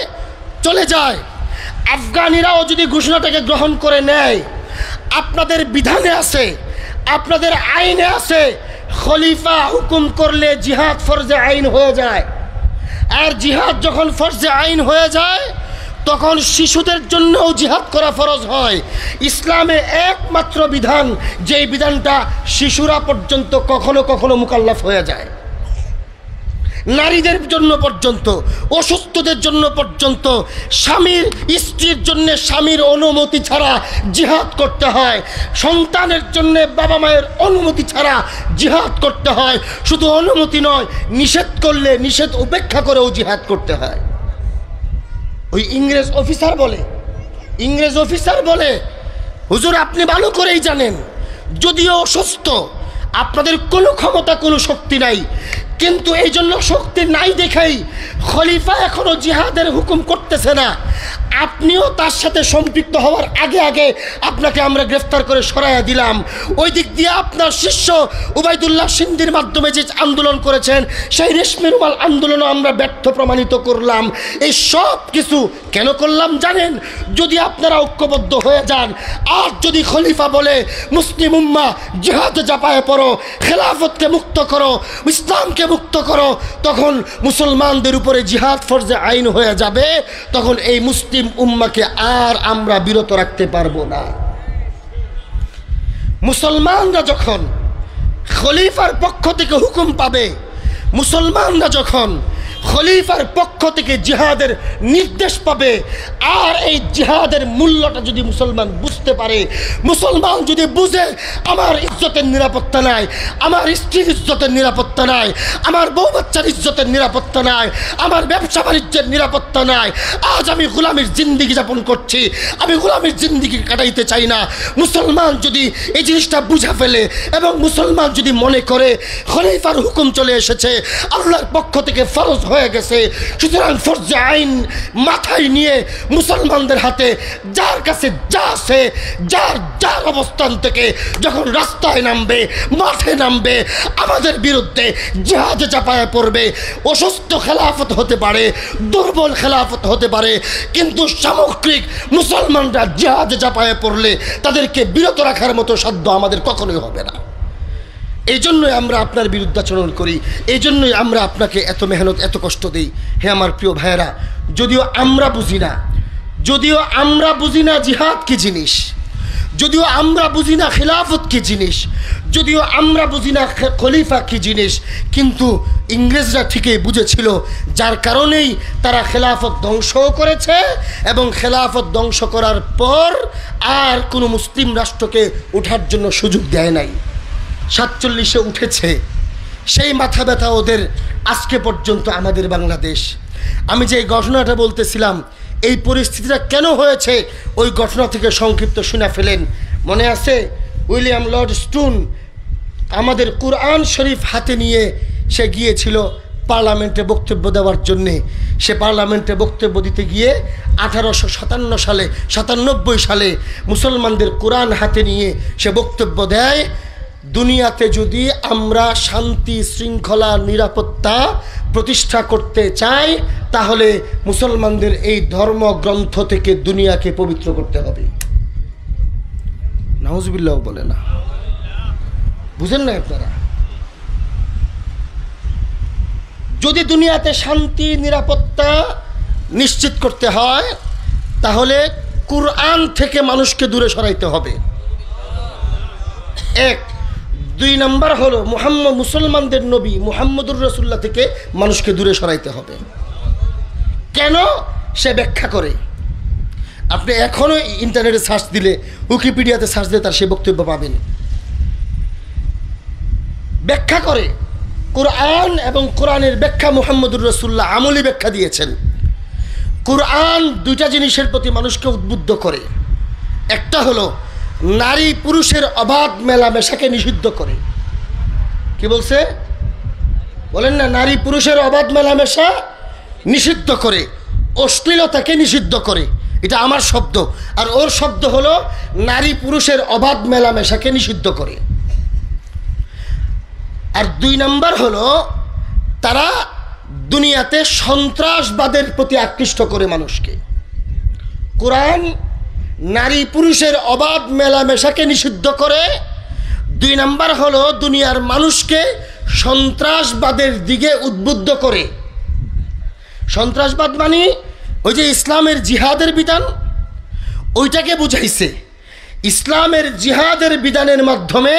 চলে যায়, আফগানিরাও যদি ঘোষণাটাকে গ্রহণ করে নেয়, আপনাদের বিধানে আছে, আপনাদের আইনে আছে, খলিফা হুকুম করলে জিহাদ ফরজে আইন হয়ে যায়। আর জিহাদ যখন ফরজে আইন হয়ে যায়, তখন শিশুদের জন্যও জিহাদ করা ফরজ হয়। ইসলামে একমাত্র বিধান, যেই বিধানটা শিশুরা পর্যন্ত কখনো কখনো মুকাল্লাফ হয়ে যায়, নারীদের জন্য পর্যন্ত, অসুস্থদের জন্য পর্যন্ত, স্বামীর স্ত্রীর জন্য স্বামীর অনুমতি ছাড়া জিহাদ করতে হয়, সন্তানের জন্য বাবা মায়ের অনুমতি ছাড়া জিহাদ করতে হয়। শুধু অনুমতি নয়, নিষেধ করলে নিষেধ উপেক্ষা করেও জিহাদ করতে হয়। ওই ইংরেজ অফিসার বলে হুজুর আপনি ভালো করেই জানেন, যদিও অসুস্থ, আপনাদের কোনো ক্ষমতা, কোনো শক্তি নাই, কিন্তু এই জন্য শক্তি নাই দেখেই খলিফা এখনো জিহাদের হুকুম করতেছে না, আপনিও তার সাথে সম্পৃক্ত হওয়ার আগে আগে আপনাকে আমরা গ্রেফতার করে সরাইয়া দিলাম। ওই দিক দিয়ে আপনার শিষ্য উবাইদুল্লাহ সিন্ধির মাধ্যমে যে আন্দোলন করেছেন, সেই রেশমি রুমাল আন্দোলনও আমরা ব্যর্থ প্রমাণিত করলাম। এই সব কিছু কেন করলাম জানেন? যদি আপনারা ঐক্যবদ্ধ হয়ে যান, আর যদি খলিফা বলে মুসলিম উম্মাহ জিহাদে ঝাঁপায়ে পড়ো, খেলাফতকে মুক্ত করো, ইসলামকে মুক্ত করো, তখন মুসলমানদের উপরে জিহাদ ফরজে আইন হয়ে যাবে। তখন এই মুসলিম উম্মাকে আর আমরা বিরত রাখতে পারবো না। মুসলমানরা যখন খলিফার পক্ষ থেকে হুকুম পাবে, মুসলমানরা যখন খলিফার পক্ষ থেকে জিহাদের নির্দেশ পাবে। আর এই জিহাদের মূল্যটা যদি মুসলমান বুঝতে পারে, মুসলমান যদি বুঝে আমার ইজ্জতের নিরাপত্তা নাই, আমার স্ত্রীর ইজ্জতের নিরাপত্তা নাই, আমার বউ বাচ্চার ইজ্জতের নিরাপত্তা নাই, আমার ব্যবসা বাণিজ্যের নিরাপত্তা নাই, আজ আমি গোলামীর জিন্দিগি যাপন করছি, আমি গোলামীর জিন্দিগি কাটাইতে চাই না। মুসলমান যদি এই জিনিসটা বুঝা ফেলে এবং মুসলমান যদি মনে করে খলিফার হুকুম চলে এসেছে, আল্লাহর পক্ষ থেকে ফরজ হয়ে গেছে, সুতরাং ফরজে আইন মাথায় নিয়ে মুসলমানদের হাতে যার কাছে যা আছে, যার অবস্থান থেকে যখন রাস্তায় নামবে, মাঠে নামবে, আমাদের বিরুদ্ধে জিহাদে চাপায় পড়বে। অসুস্থ খেলাফত হতে পারে, দুর্বল খেলাফত হতে পারে, কিন্তু সামগ্রিক মুসলমানরা জিহাদে চাপায় পড়লে তাদেরকে বিরত রাখার মতো সাধ্য আমাদের কখনোই হবে না। এই জন্যই আমরা আপনার বিরুদ্ধাচরণ করি, এই জন্যই আমরা আপনাকে এত মেহনত, এত কষ্ট দিই। হে আমার প্রিয় ভাইয়েরা, যদিও আমরা বুঝি না জিহাদ কি জিনিস, যদিও আমরা বুঝি না খিলাফত কি জিনিস, যদিও আমরা বুঝি না খলিফা কি জিনিস, কিন্তু ইংরেজরা ঠিকই বুঝেছিল, যার কারণেই তারা খেলাফত ধ্বংসও করেছে এবং খেলাফত ধ্বংস করার পর আর কোনো মুসলিম রাষ্ট্রকে ওঠার জন্য সুযোগ দেয় নাই। 47-এ উঠেছে, সেই মাথা ব্যথা ওদের আজকে পর্যন্ত আমাদের বাংলাদেশ। আমি যে ঘটনাটা বলতেছিলাম, এই পরিস্থিতিটা কেন হয়েছে ওই ঘটনা থেকে সংক্ষিপ্ত শুনে ফেলেন। মনে আছে উইলিয়াম লর্ড স্টোন আমাদের কোরআন শরীফ হাতে নিয়ে সে গিয়েছিল পার্লামেন্টে বক্তব্য দেওয়ার জন্যে। সে পার্লামেন্টে বক্তব্য দিতে গিয়ে 1897 সালে মুসলমানদের কোরআন হাতে নিয়ে সে বক্তব্য দেয়, দুনিয়াতে যদি আমরা শান্তি, শৃঙ্খলা, নিরাপত্তা প্রতিষ্ঠা করতে চাই, তাহলে মুসলমানদের এই ধর্মগ্রন্থ থেকে দুনিয়াকে পবিত্র করতে হবে। নাউজুবিল্লাহ বলে না, বুঝেন না আপনারা? যদি দুনিয়াতে শান্তি, নিরাপত্তা নিশ্চিত করতে হয়, তাহলে কুরআন থেকে মানুষকে দূরে সরাইতে হবে। এক। 2 নম্বর হলো মুসলমানদের নবী মুহাম্মদুর রাসূলুল্লাহ থেকে মানুষকে দূরে সরাইতে হবে। কেন? সে ব্যাখ্যা করে। আপনি এখনও ইন্টারনেটে সার্চ দিলে, উইকিপিডিয়াতে সার্চ দিলে তার সে বক্তব্য পাবেন। ব্যাখ্যা করে কোরআন এবং কোরআনের ব্যাখ্যা মুহাম্মদুর রাসূলুল্লাহ আমলি ব্যাখ্যা দিয়েছেন। কোরআন 2টা জিনিসের প্রতি মানুষকে উদ্বুদ্ধ করে। একটা হলো নারী পুরুষের অবাধ মেলামেশাকে নিষিদ্ধ করে। কি বলছে? বলেন না, নারী পুরুষের অবাধ মেলামেশা নিষিদ্ধ করে, অশ্লীলতাকে নিষিদ্ধ করে। এটা আমার শব্দ, আর ওর শব্দ হলো নারী পুরুষের অবাধ মেলামেশাকে নিষিদ্ধ করে। আর 2 নম্বর হলো তারা দুনিয়াতে সন্ত্রাসবাদের প্রতি আকৃষ্ট করে মানুষকে। কোরআন নারী পুরুষের অবাধ মেলামেশাকে নিষিদ্ধ করে। 2 নম্বর হলো দুনিয়ার মানুষকে সন্ত্রাসবাদের দিকে উদ্বুদ্ধ করে। সন্ত্রাসবাদ মানে ওই যে ইসলামের জিহাদের বিধান, ওইটাকে বুঝাইছে। ইসলামের জিহাদের বিধানের মাধ্যমে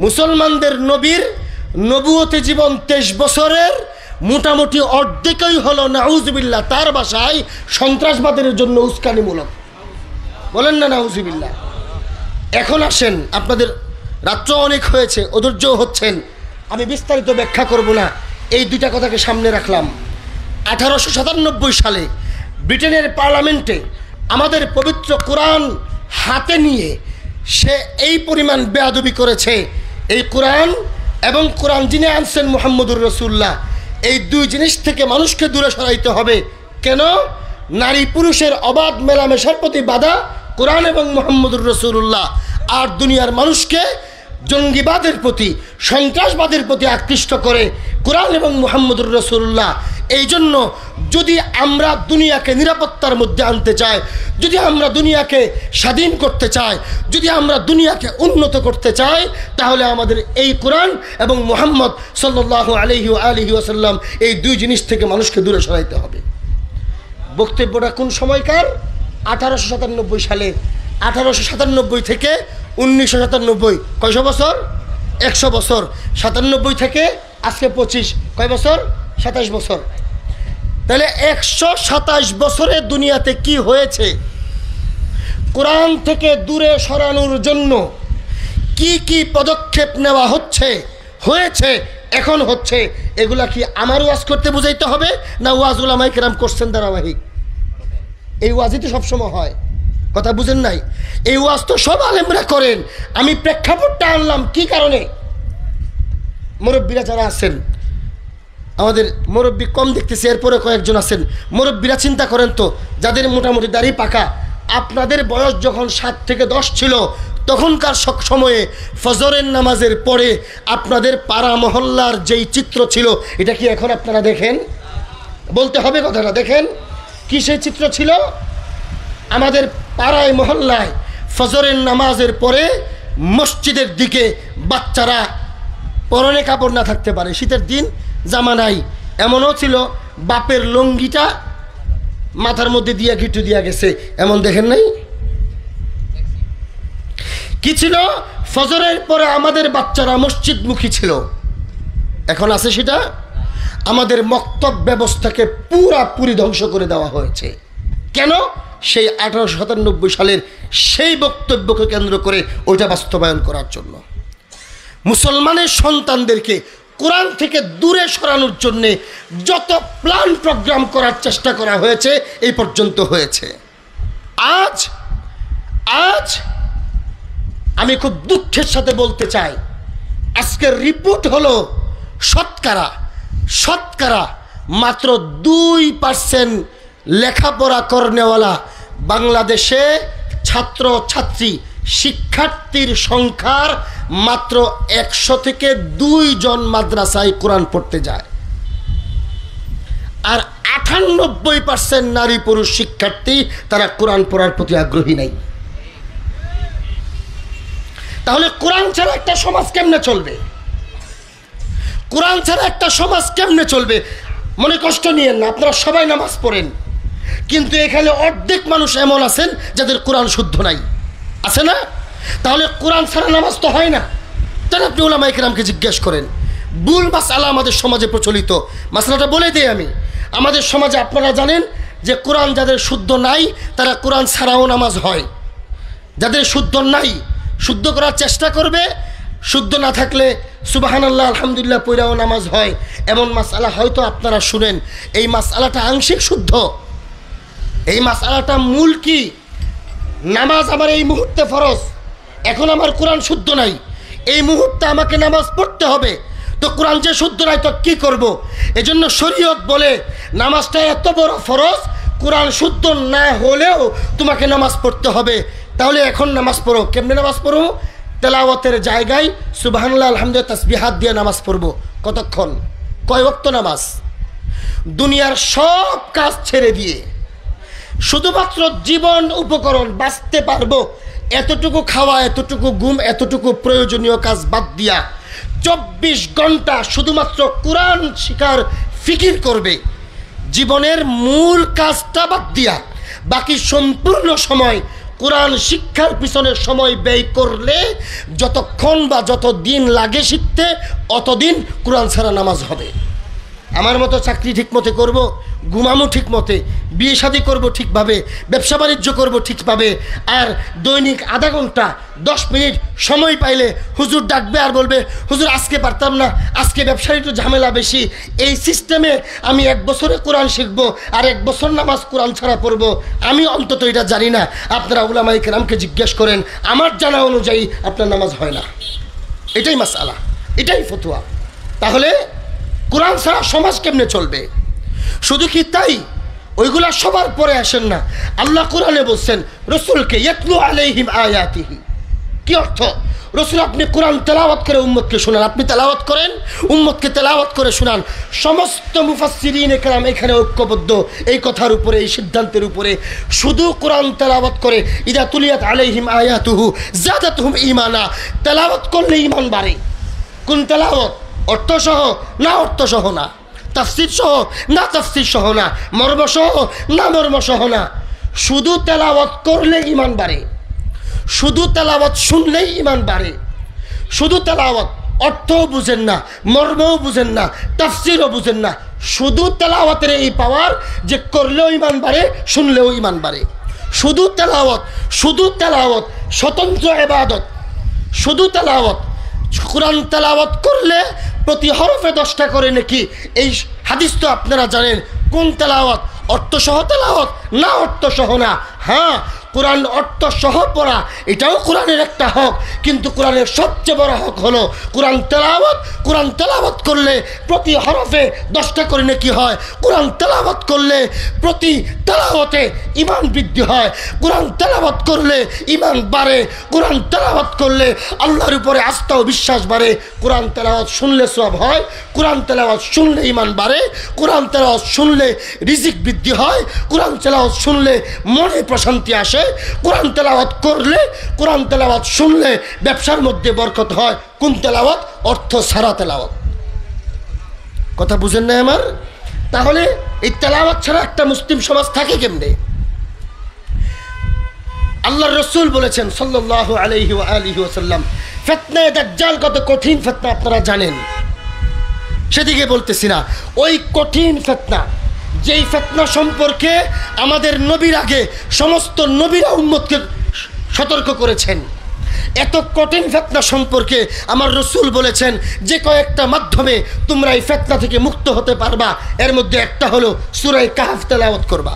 মুসলমানদের নবীর নবুয়তে জীবন 23 বছরের মোটামুটি অর্ধেকই হলো নাউজুবিল্লাহ তার ভাষায় সন্ত্রাসবাদের জন্য উস্কানিমূলক। বলেন না নাউজুবিল্লাহ। এখন আসেন, আপনাদের রাত্র অনেক হয়েছে, অধৈর্য হচ্ছেন, আমি বিস্তারিত ব্যাখ্যা করব না, এই 2টা কথাকে সামনে রাখলাম। 1897 সালে ব্রিটেনের পার্লামেন্টে আমাদের পবিত্র কোরআন হাতে নিয়ে সে এই পরিমাণ বেয়াদবি করেছে। এই কোরআন এবং কোরআন যিনি আনছেন মুহাম্মদুর রাসূলুল্লাহ, এই 2 জিনিস থেকে মানুষকে দূরে সরাইতে হবে। কেন? নারী পুরুষের অবাধ মেলামেশার প্রতি বাধা কোরআন এবং মুহাম্মদুর রাসূলুল্লাহ, আর দুনিয়ার মানুষকে জঙ্গিবাদের প্রতি, সন্ত্রাসবাদের প্রতি আকৃষ্ট করে কোরআন এবং মুহাম্মদুর রাসূলুল্লাহ। এই জন্য যদি আমরা দুনিয়াকে নিরাপত্তার মধ্যে আনতে চাই, যদি আমরা দুনিয়াকে স্বাধীন করতে চাই, যদি আমরা দুনিয়াকে উন্নত করতে চাই, তাহলে আমাদের এই কোরআন এবং মুহাম্মদ সাল্লাল্লাহু আলাইহি ওয়া আলিহি ওয়াসাল্লাম এই 2 জিনিস থেকে মানুষকে দূরে সরাইতে হবে। বক্তব্যটা কোন সময়কার? 1897 সালে। 1897 থেকে 1997, কয়শো বছর? 100 বছর। 97 থেকে আজকে 25, কয় বছর? 27 বছর। তাহলে 127 বছরে দুনিয়াতে কি হয়েছে, কোরআন থেকে দূরে সরানোর জন্য কি কি পদক্ষেপ নেওয়া হয়েছে এখন হচ্ছে, এগুলা কি আমার ওয়াজ করতে বুঝাইতে হবে না ওয়াজ উলামায়ে কেরাম করছেন ধারাবাহিক? এই ওয়াজই তো সবসময় হয়, কথা বুঝেন নাই? এই ওয়াজ তো সব আলেমরা করেন। আমি প্রেক্ষাপটটা আনলাম কি কারণে, মুরব্বীরা যারা আছেন, আমাদের মুরব্বী কম দেখতেছি, এরপরে কয়েকজন আছেন মুরব্বীরা, চিন্তা করেন তো, যাদের মোটামুটি দাড়ি পাকা, আপনাদের বয়স যখন 7 থেকে 10 ছিল, তখনকার সময়ে ফজরের নামাজের পরে আপনাদের পাড়া মহল্লার যেই চিত্র ছিল, এটা কি এখন আপনারা দেখেন? বলতে হবে কথাটা, দেখেন কি সেই চিত্র ছিল? আমাদের পাড়ায় মহল্লায় ফজরের নামাজের পরে মসজিদের দিকে বাচ্চারা পরনে কাপড় না থাকতে পারে, শীতের দিন জামা নাই, এমনও ছিল বাপের লঙ্গিটা মাথার মধ্যে দিয়া ঘিটু দিয়া গেছে, এমন দেখেন নাই? কি ছিল? ফজরের পরে আমাদের বাচ্চারা মসজিদমুখী ছিল। এখন আছে সেটা? আমাদের মক্তব ব্যবস্থাকে পুরাপুরি ধ্বংস করে দেওয়া হয়েছে। কেন? সেই 1897 সালের সেই বক্তব্যকে কেন্দ্র করে ওইটা বাস্তবায়ন করার জন্য মুসলমানের সন্তানদেরকে কোরআন থেকে দূরে সরানোর জন্যে যত প্ল্যান প্রোগ্রাম করার চেষ্টা করা হয়েছে এই পর্যন্ত হয়েছে। আজ আমি খুব দুঃখের সাথে বলতে চাই, আজকের রিপোর্ট হলো শতকরা মাত্র 2% লেখাপড়া করনেওয়ালা বাংলাদেশে ছাত্র ছাত্রী শিক্ষার্থীর সংখ্যার মাত্র 100 থেকে 2 জন মাদ্রাসায় কোরআন পড়তে যায়, আর 98% নারী পুরুষ শিক্ষার্থী তারা কোরআন পড়ার প্রতি আগ্রহী নাই। তাহলে কোরআন ছাড়া একটা সমাজ কেমনে চলবে? কোরআন ছাড়া একটা সমাজ কেমনে চলবে? মনে কষ্ট নিয়েন না, আপনারা সবাই নামাজ পড়েন, কিন্তু এখানে অর্ধেক মানুষ এমন আছেন যাদের কোরআন শুদ্ধ নাই, আছে না? তাহলে কোরআন ছাড়া নামাজ তো হয় না। তাহলে আপনি উলামায়ে কেরামকে জিজ্ঞেস করেন। ভুল মাসআলা আমাদের সমাজে প্রচলিত, মাসআলাটা বলে দিই আমি। আমাদের সমাজে আপনারা জানেন যে কোরআন যাদের শুদ্ধ নাই তারা কোরআন ছাড়াও নামাজ হয়, যাদের শুদ্ধ নাই শুদ্ধ করার চেষ্টা করবে, শুদ্ধ না থাকলে সুবহানাল্লাহ আলহামদুলিল্লাহ পড়াও নামাজ হয়। এমন মাসআলা হয়তো আপনারা শুনেন, এই মাসআলাটা আংশিক শুদ্ধ। এই মাসআলাটা মূল কি? নামাজ আমার এই মুহূর্তে ফরজ, এখন আমার কোরআন শুদ্ধ নাই, এই মুহূর্তে আমাকে নামাজ পড়তে হবে, তো কোরআন যে শুদ্ধ নাই তো কি করব? এজন্য শরীয়ত বলে নামাজটা এত বড় ফরজ, কোরআন শুদ্ধ না হলেও তোমাকে নামাজ পড়তে হবে। তাহলে এখন নামাজ পড়ো। কেমনে নামাজ পড়ো? তেলাওয়াতের জায়গায় সুবহানাল্লাহ আলহামদুলিল্লাহ তাসবিহাত দিয়ে নামাজ পড়বো। কতক্ষণ? কয় ওয়াক্ত নামাজ? দুনিয়ার সব কাজ ছেড়ে দিয়ে শুধুমাত্র জীবন উপকরণ বাঁচতে পারবো এতটুকু খাওয়া, এতটুকু ঘুম, এতটুকু প্রয়োজনীয় কাজ বাদ দিয়া 24 ঘন্টা শুধুমাত্র কোরআন শিখার ফিকির করবে। জীবনের মূল কাজটা বাদ দিয়া বাকি সম্পূর্ণ সময় কোরআন শিক্ষার পিছনে সময় ব্যয় করলে যতক্ষণ বা যত দিন লাগে শিখতে, অতদিন কোরআন ছাড়া নামাজ হবে। আমার মতো চাকরি ঠিক মতে করবো, ঘুমামো ঠিক মতে, বিয়ে শাদী করবো ঠিকভাবে, ব্যবসা বাণিজ্য করবো ঠিকভাবে, আর দৈনিক আধা ঘন্টা 10 মিনিট সময় পাইলে হুজুর ডাকবে আর বলবে হুজুর আজকে পারতাম না, আজকে ব্যবসার একটু ঝামেলা বেশি, এই সিস্টেমে আমি 1 বছরে কোরআন শিখবো আর 1 বছর নামাজ কোরআন ছাড়া পড়বো। আমি অন্তত এটা জানি না, আপনারা উলামায়ে কেরামকে জিজ্ঞেস করেন, আমার জানা অনুযায়ী আপনার নামাজ হয় না। এটাই মাসআলা, এটাই ফতোয়া। তাহলে কোরআন ছাড়া সমাজ কেমনে চলবে? শুধু কি তাই? ওইগুলা সবার পরে আসেন না। আল্লাহ কোরআনে বলছেন রাসূলকে ইয়াতলু আলাইহিম আয়াতিহি। কি অর্থ? রাসূল আপনি কোরআন তেলাওয়াত করে উম্মতকে শোনান, আপনি তেলাওয়াত করেন, উম্মতকে তেলাওয়াত করে শোনান। সমস্ত মুফাসসিরিনে কেরাম এখানে ঐক্যবদ্ধ এই কথার উপরে, এই সিদ্ধান্তের উপরে। শুধু কোরআন তেলাওয়াত করে ইদা তুলিয়াত আলাইহিম আয়াতুহু যাদাতহুম ঈমানা, তেলাওয়াত করলে ঈমান বাড়ে। কোন তেলাওয়াত? অর্থসহ না অর্থসহ না, তাফসীর সহ না তাফসীর সহ না, মর্ম সহ না মর্ম সহ না, শুধু তেলাওয়াত করলে ঈমান বাড়ে, শুধু তেলাওয়াত শুনলেই ঈমান বাড়ে। শুধু তেলাওয়াত, অর্থও বুঝেন না, মর্মও বুঝেন না, তাফসীরও বুঝেন না, শুধু তেলাওয়াতের এই পাওয়ার যে করলেও ঈমান বাড়ে, শুনলেও ঈমান বাড়ে। শুধু তেলাওয়াত স্বতন্ত্র ইবাদত, শুধু তেলাওয়াত। কুরআন তেলাওয়াত করলে প্রতি হরফে 10টা করে নেকি। এই হাদিস তো আপনারা জানেন। কোন তেলাওয়াত? অর্থসহ তেলাওয়াত না অর্থসহ না? হ্যাঁ, কোরআন অর্থসহ পড়া এটাও কোরআনের একটা হক, কিন্তু কোরআনের সবচেয়ে বড় হক হলো কোরআন তেলাওয়াত। কোরআন তেলাওয়াত করলে প্রতি হরফে 10টা করে নেকি হয়। কোরআন তেলাওয়াত করলে প্রতি তেলাওয়াতে ঈমান বৃদ্ধি হয়। কোরআন তেলাওয়াত করলে ঈমান বাড়ে। কোরআন তেলাওয়াত করলে আল্লাহর উপরে আস্থা ও বিশ্বাস বাড়ে। কোরআন তেলাওয়াত শুনলে সওয়াব হয়। কোরআন তেলাওয়াত শুনলে ঈমান বাড়ে। কোরআন তেলাওয়াত শুনলে রিজিক বৃদ্ধি হয়। কোরআন তেলাওয়াত শুনলে মনে প্রশান্তি আসে। কোরআন তেলাওয়াত করলে, কোরআন তেলাওয়াত শুনলে ব্যবসার মধ্যে বরকত হয়। কোন তেলাওয়াত? অর্থ ছাড়া তেলাওয়াত। কথা বুঝেন না আমার? তাহলে এই তেলাওয়াত ছাড়া একটা মুসলিম সমাজ থাকে কেমনে? আল্লাহর রাসূল বলেছেন সাল্লাল্লাহু আলাইহি ওয়া আলিহি ওয়াসাল্লাম, ফিতনায়ে দাজ্জাল কত কঠিন ফিতনা আপনারা জানেন, সেদিকে বলতেছি না। ওই কঠিন ফিতনা, যেই ফিতনা সম্পর্কে আমাদের নবীর আগে সমস্ত নবীরা উম্মতকে সতর্ক করেছেন, এত কঠিন ফিতনা সম্পর্কে আমার রাসূল বলেছেন যে কয়েকটা মাধ্যমে তোমরা এই ফিতনা থেকে মুক্ত হতে পারবা। এর মধ্যে একটা হলো সূরা কাহফ তেলাওয়াত করবা।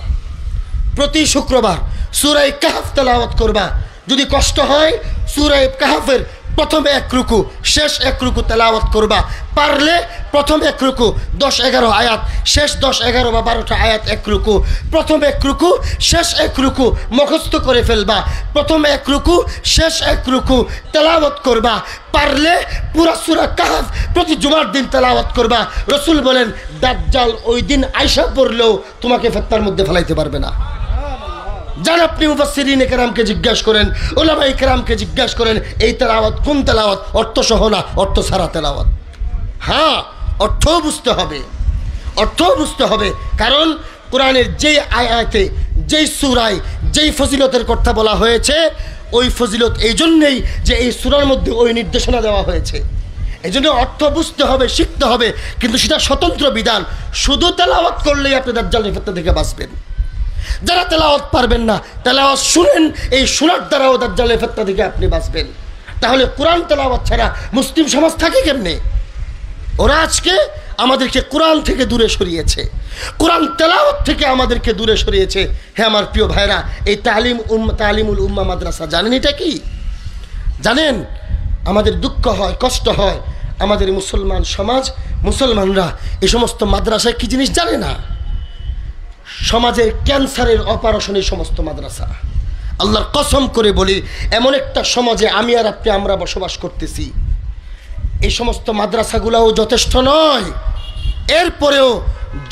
প্রতি শুক্রবার সূরা কাহফ তেলাওয়াত করবা। যদি কষ্ট হয় সূরা কাহফের প্রথম 1 রুকু শেষ 1 রুকু তেলাওয়াত করবা। পারলে প্রথম 1 রুকু 10-11 আয়াত, শেষ 10-11 বা 12টা আয়াত 1 রুকু। প্রথম 1 রুকু শেষ 1 রুকু মুখস্থ করে ফেলবা। প্রথম 1 রুকু শেষ 1 রুকু তেলাওয়াত করবা। পারলে পুরা সূরা কাহফ প্রতি জুমার দিন তেলাওয়াত করবা। রাসূল বলেন দাজ্জাল ওই দিন আয়সা পড়লেও তোমাকে ফিতনার মধ্যে ফেলাইতে পারবে না। যান আপনি মুফাসসিরিনে কেরামকে জিজ্ঞাসা করেন, উলামায়ে কেরামকে জিজ্ঞাসা করেন, এই তেলাওয়াত কোন তেলাওয়াত? অর্থসহ না অর্থ ছাড়া তেলাওয়াত। হ্যাঁ, অর্থও বুঝতে হবে, অর্থও বুঝতে হবে। কারণ কোরআনের যেই আয়াতে, যেই সূরায়, যেই ফজিলতের কথা বলা হয়েছে, ওই ফজিলত এই জন্যেই যে এই সূরার মধ্যে ওই নির্দেশনা দেওয়া হয়েছে। এই জন্য অর্থ বুঝতে হবে, শিখতে হবে, কিন্তু সেটা স্বতন্ত্র বিধান। শুধু তেলাওয়াত করলেই আপনি দাজ্জালের ফিতনা থেকে বাঁচবেন। যারা তেলাওয়াত পারবেন না, তেলাওয়াত শুনেন, এই শোনার দ্বারাও দাজ্জালের ফিতনা থেকে আপনি বাঁচবেন। তাহলে কোরআন তেলাওয়াত ছাড়া মুসলিম সমাজ থাকে কেমনে? ওরা আজকে আমাদেরকে কোরআন থেকে দূরে সরিয়েছে, কোরআন তেলাওয়াত থেকে আমাদেরকে দূরে সরিয়েছে। হ্যাঁ আমার প্রিয় ভাইরা, এই তালিমুল উম্মাহ মাদ্রাসা জানেন এটা কি? জানেন? আমাদের দুঃখ হয়, কষ্ট হয়, আমাদের মুসলমান সমাজ, মুসলমানরা এই সমস্ত মাদ্রাসায় কি জিনিস জানে না। সমাজের ক্যান্সারের অপারেশন এই সমস্ত মাদ্রাসা। আল্লাহর কসম করে বলি, এমন একটা সমাজে আমি আর আপনি আমরা বসবাস করতেছি, এই সমস্ত মাদ্রাসাগুলোও যথেষ্ট নয়। এরপরেও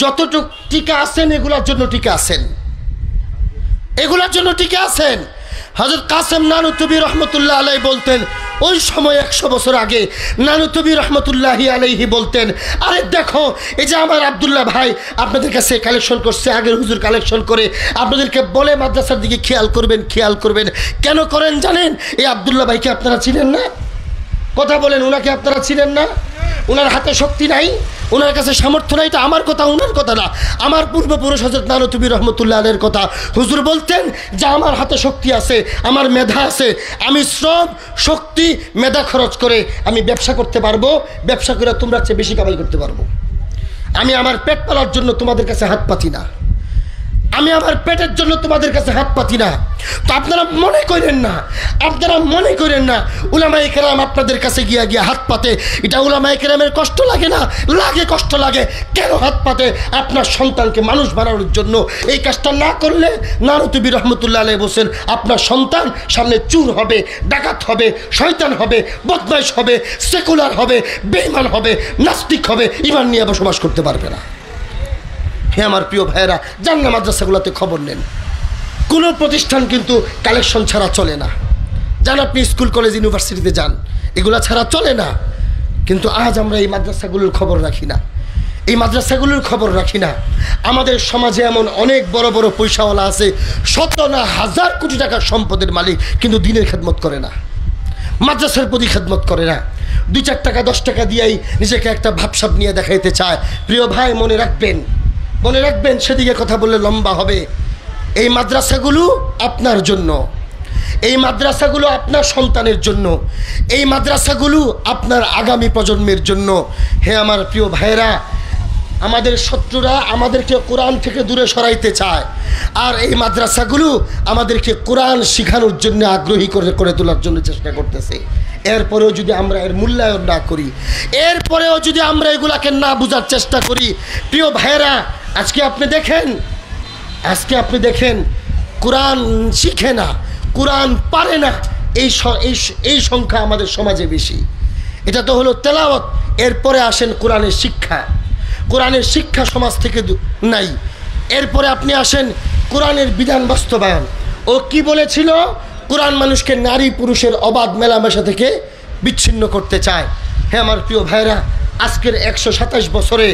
যতটুক টিকা আছেন এগুলোর জন্য টিকা আছেন, এগুলোর জন্য টিকা আছেন। হযরত কাসেম নানুতুবি রহমতুল্লাহ আলাইহি বলতেন, ওই সময় 100 বছর আগে নানুতুবি রহমতুল্লাহি আলাইহি বলতেন, আরে দেখো এই যে আমার আব্দুল্লাহ ভাই আপনাদের কাছে কালেকশন করছে, আগের হুজুর কালেকশন করে আপনাদেরকে বলে মাদ্রাসার দিকে খেয়াল করবেন, খেয়াল করবেন। কেন করেন জানেন? এই আব্দুল্লাহ ভাইকে আপনারা চিনেন না? কথা বলেন, ওনাকে আপনারা চিনেন না? ওনার হাতে শক্তি নাই, ওনার কাছে সামর্থ্য নাই। এটা আমার কথা, ওনার কথা না, আমার পূর্বপুরুষ হযরত নানুতুবি রহমতুল্লাহ আলাইহির কথা। হুজুর বলতেন যে আমার হাতে শক্তি আছে, আমার মেধা আছে, আমি শ্রম, শক্তি, মেধা খরচ করে আমি ব্যবসা করতে পারবো, ব্যবসা করে তোমরা চেয়ে বেশি কামাই করতে পারবো। আমি আমার পেট পালার জন্য তোমাদের কাছে হাত পাতি না, আমি আমার পেটের জন্য তোমাদের কাছে হাত পাতি না। তো আপনারা মনে করেন না, আপনারা মনে করেন না উলামায়ে কেরাম আপনাদের কাছে গিয়া গিয়া হাত পাতে, এটা উলামায়ে কেরামের কষ্ট লাগে না? লাগে, কষ্ট লাগে। কেন হাত পাতে? আপনার সন্তানকে মানুষ বানানোর জন্য। এই কাজটা না করলে নানুতুবি রহমতুল্লাহ আলাইহি বলেন, আপনার সন্তান সামনে চুর হবে, ডাকাত হবে, শয়তান হবে, বদমাইশ হবে, সেকুলার হবে, বেঈমান হবে, নাস্তিক হবে, ঈমান নিয়ে বসবাস করতে পারবে না। হ্যাঁ আমার প্রিয় ভাইয়েরা, যান না মাদ্রাসাগুলোতে খবর নেন। কোনো প্রতিষ্ঠান কিন্তু কালেকশন ছাড়া চলে না। যান আপনি স্কুল, কলেজ, ইউনিভার্সিটিতে যান, এগুলা ছাড়া চলে না। কিন্তু আজ আমরা এই মাদ্রাসাগুলোর খবর রাখি না, এই মাদ্রাসাগুলোর খবর রাখি না। আমাদের সমাজে এমন অনেক বড় বড় পয়সাওয়ালা আছে, শত না হাজার কোটি টাকার সম্পদের মালিক, কিন্তু দিনের খেদমত করে না, মাদ্রাসার প্রতি খেদমত করে না। 2-4 টাকা 10 টাকা দিয়েই নিজেকে একটা ভাবসাব নিয়ে দেখাইতে চায়। প্রিয় ভাই, মনে রাখবেন, সেদিকে কথা বললে লম্বা হবে। এই মাদ্রাসাগুলো আপনার জন্য, এই মাদ্রাসাগুলো আপনার সন্তানের জন্য, এই মাদ্রাসাগুলো আপনার আগামী প্রজন্মের জন্য। হে আমার প্রিয় ভাইয়েরা, আমাদের শত্রুরা আমাদেরকে কোরআন থেকে দূরে সরাইতে চায়, আর এই মাদ্রাসাগুলো আমাদেরকে কোরআন শেখানোর জন্য আগ্রহী করে তোলার জন্য চেষ্টা করতেছে। এরপরেও যদি আমরা এর মূল্যায়ন না করি, এরপরেও যদি আমরা এগুলাকে না বোঝার চেষ্টা করি, প্রিয় ভাইয়েরা, আজকে আপনি দেখেন কোরআন শিখে না, কোরআন পারে না, এই সংখ্যা আমাদের সমাজে বেশি। এটা তো হলো তেলাওয়াত, এরপরে আসেন কোরআনের শিক্ষা সমাজ থেকে নাই। এরপরে আপনি আসেন কোরআনের বিধান বাস্তবায়ন। ও কি বলেছিল? কোরআন মানুষকে নারী পুরুষের অবাধ মেলামেশা থেকে বিচ্ছিন্ন করতে চায়। হ্যাঁ আমার প্রিয় ভাইরা, আজকের 127 বছরে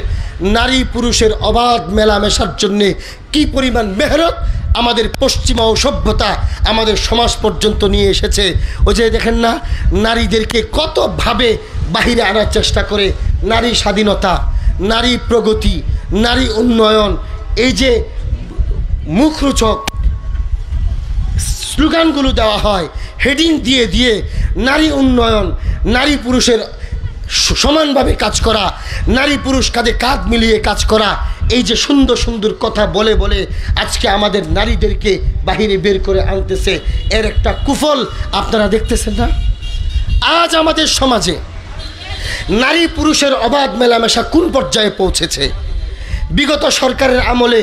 নারী পুরুষের অবাধ মেলামেশার জন্যে কি পরিমাণ মেহনত আমাদের পশ্চিমা সভ্যতা আমাদের সমাজ পর্যন্ত নিয়ে এসেছে। ওই যে দেখেন না, নারীদেরকে কতভাবে বাহিরে আনার চেষ্টা করে। নারী স্বাধীনতা, নারী প্রগতি, নারী উন্নয়ন, এই যে মুখরোচক স্লোগানগুলো দেওয়া হয়, হেডিং দিয়ে নারী উন্নয়ন, নারী পুরুষের সমানভাবে কাজ করা, নারী পুরুষ কাঁধে কাঁধ মিলিয়ে কাজ করা, এই যে সুন্দর সুন্দর কথা বলে আজকে আমাদের নারীদেরকে বাহিরে বের করে আনতেছে, এর একটা কুফল আপনারা দেখতেছেন না? আজ আমাদের সমাজে নারী পুরুষের অবাধ মেলামেশা কোন পর্যায়ে পৌঁছেছে? বিগত সরকারের আমলে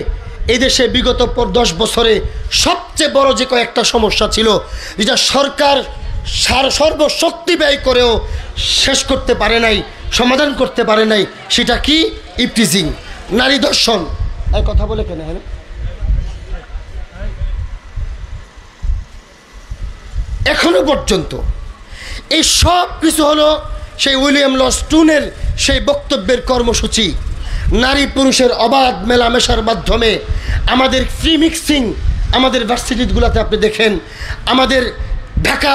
এদেশে বিগত 10 বছরে সবচেয়ে বড় যে কয়েকটা সমস্যা ছিল, যেটা সরকার সর্বশক্তি ব্যয় করেও শেষ করতে পারে নাই, সমাধান করতে পারে নাই, সেটা কি? ইফটিজিং, নারী ধর্ষণ। আর কথা বলে কেন? হ্যাঁ, এখনো পর্যন্ত এই সব কিছু হলো সেই উইলিয়াম লস্টুনের সেই বক্তব্যের কর্মসূচি। নারী পুরুষের অবাধ মেলামেশার মাধ্যমে আমাদের ফ্রি মিক্সিং, আমাদের ভার্সিটিগুলোতে আপনি দেখেন, আমাদের ঢাকা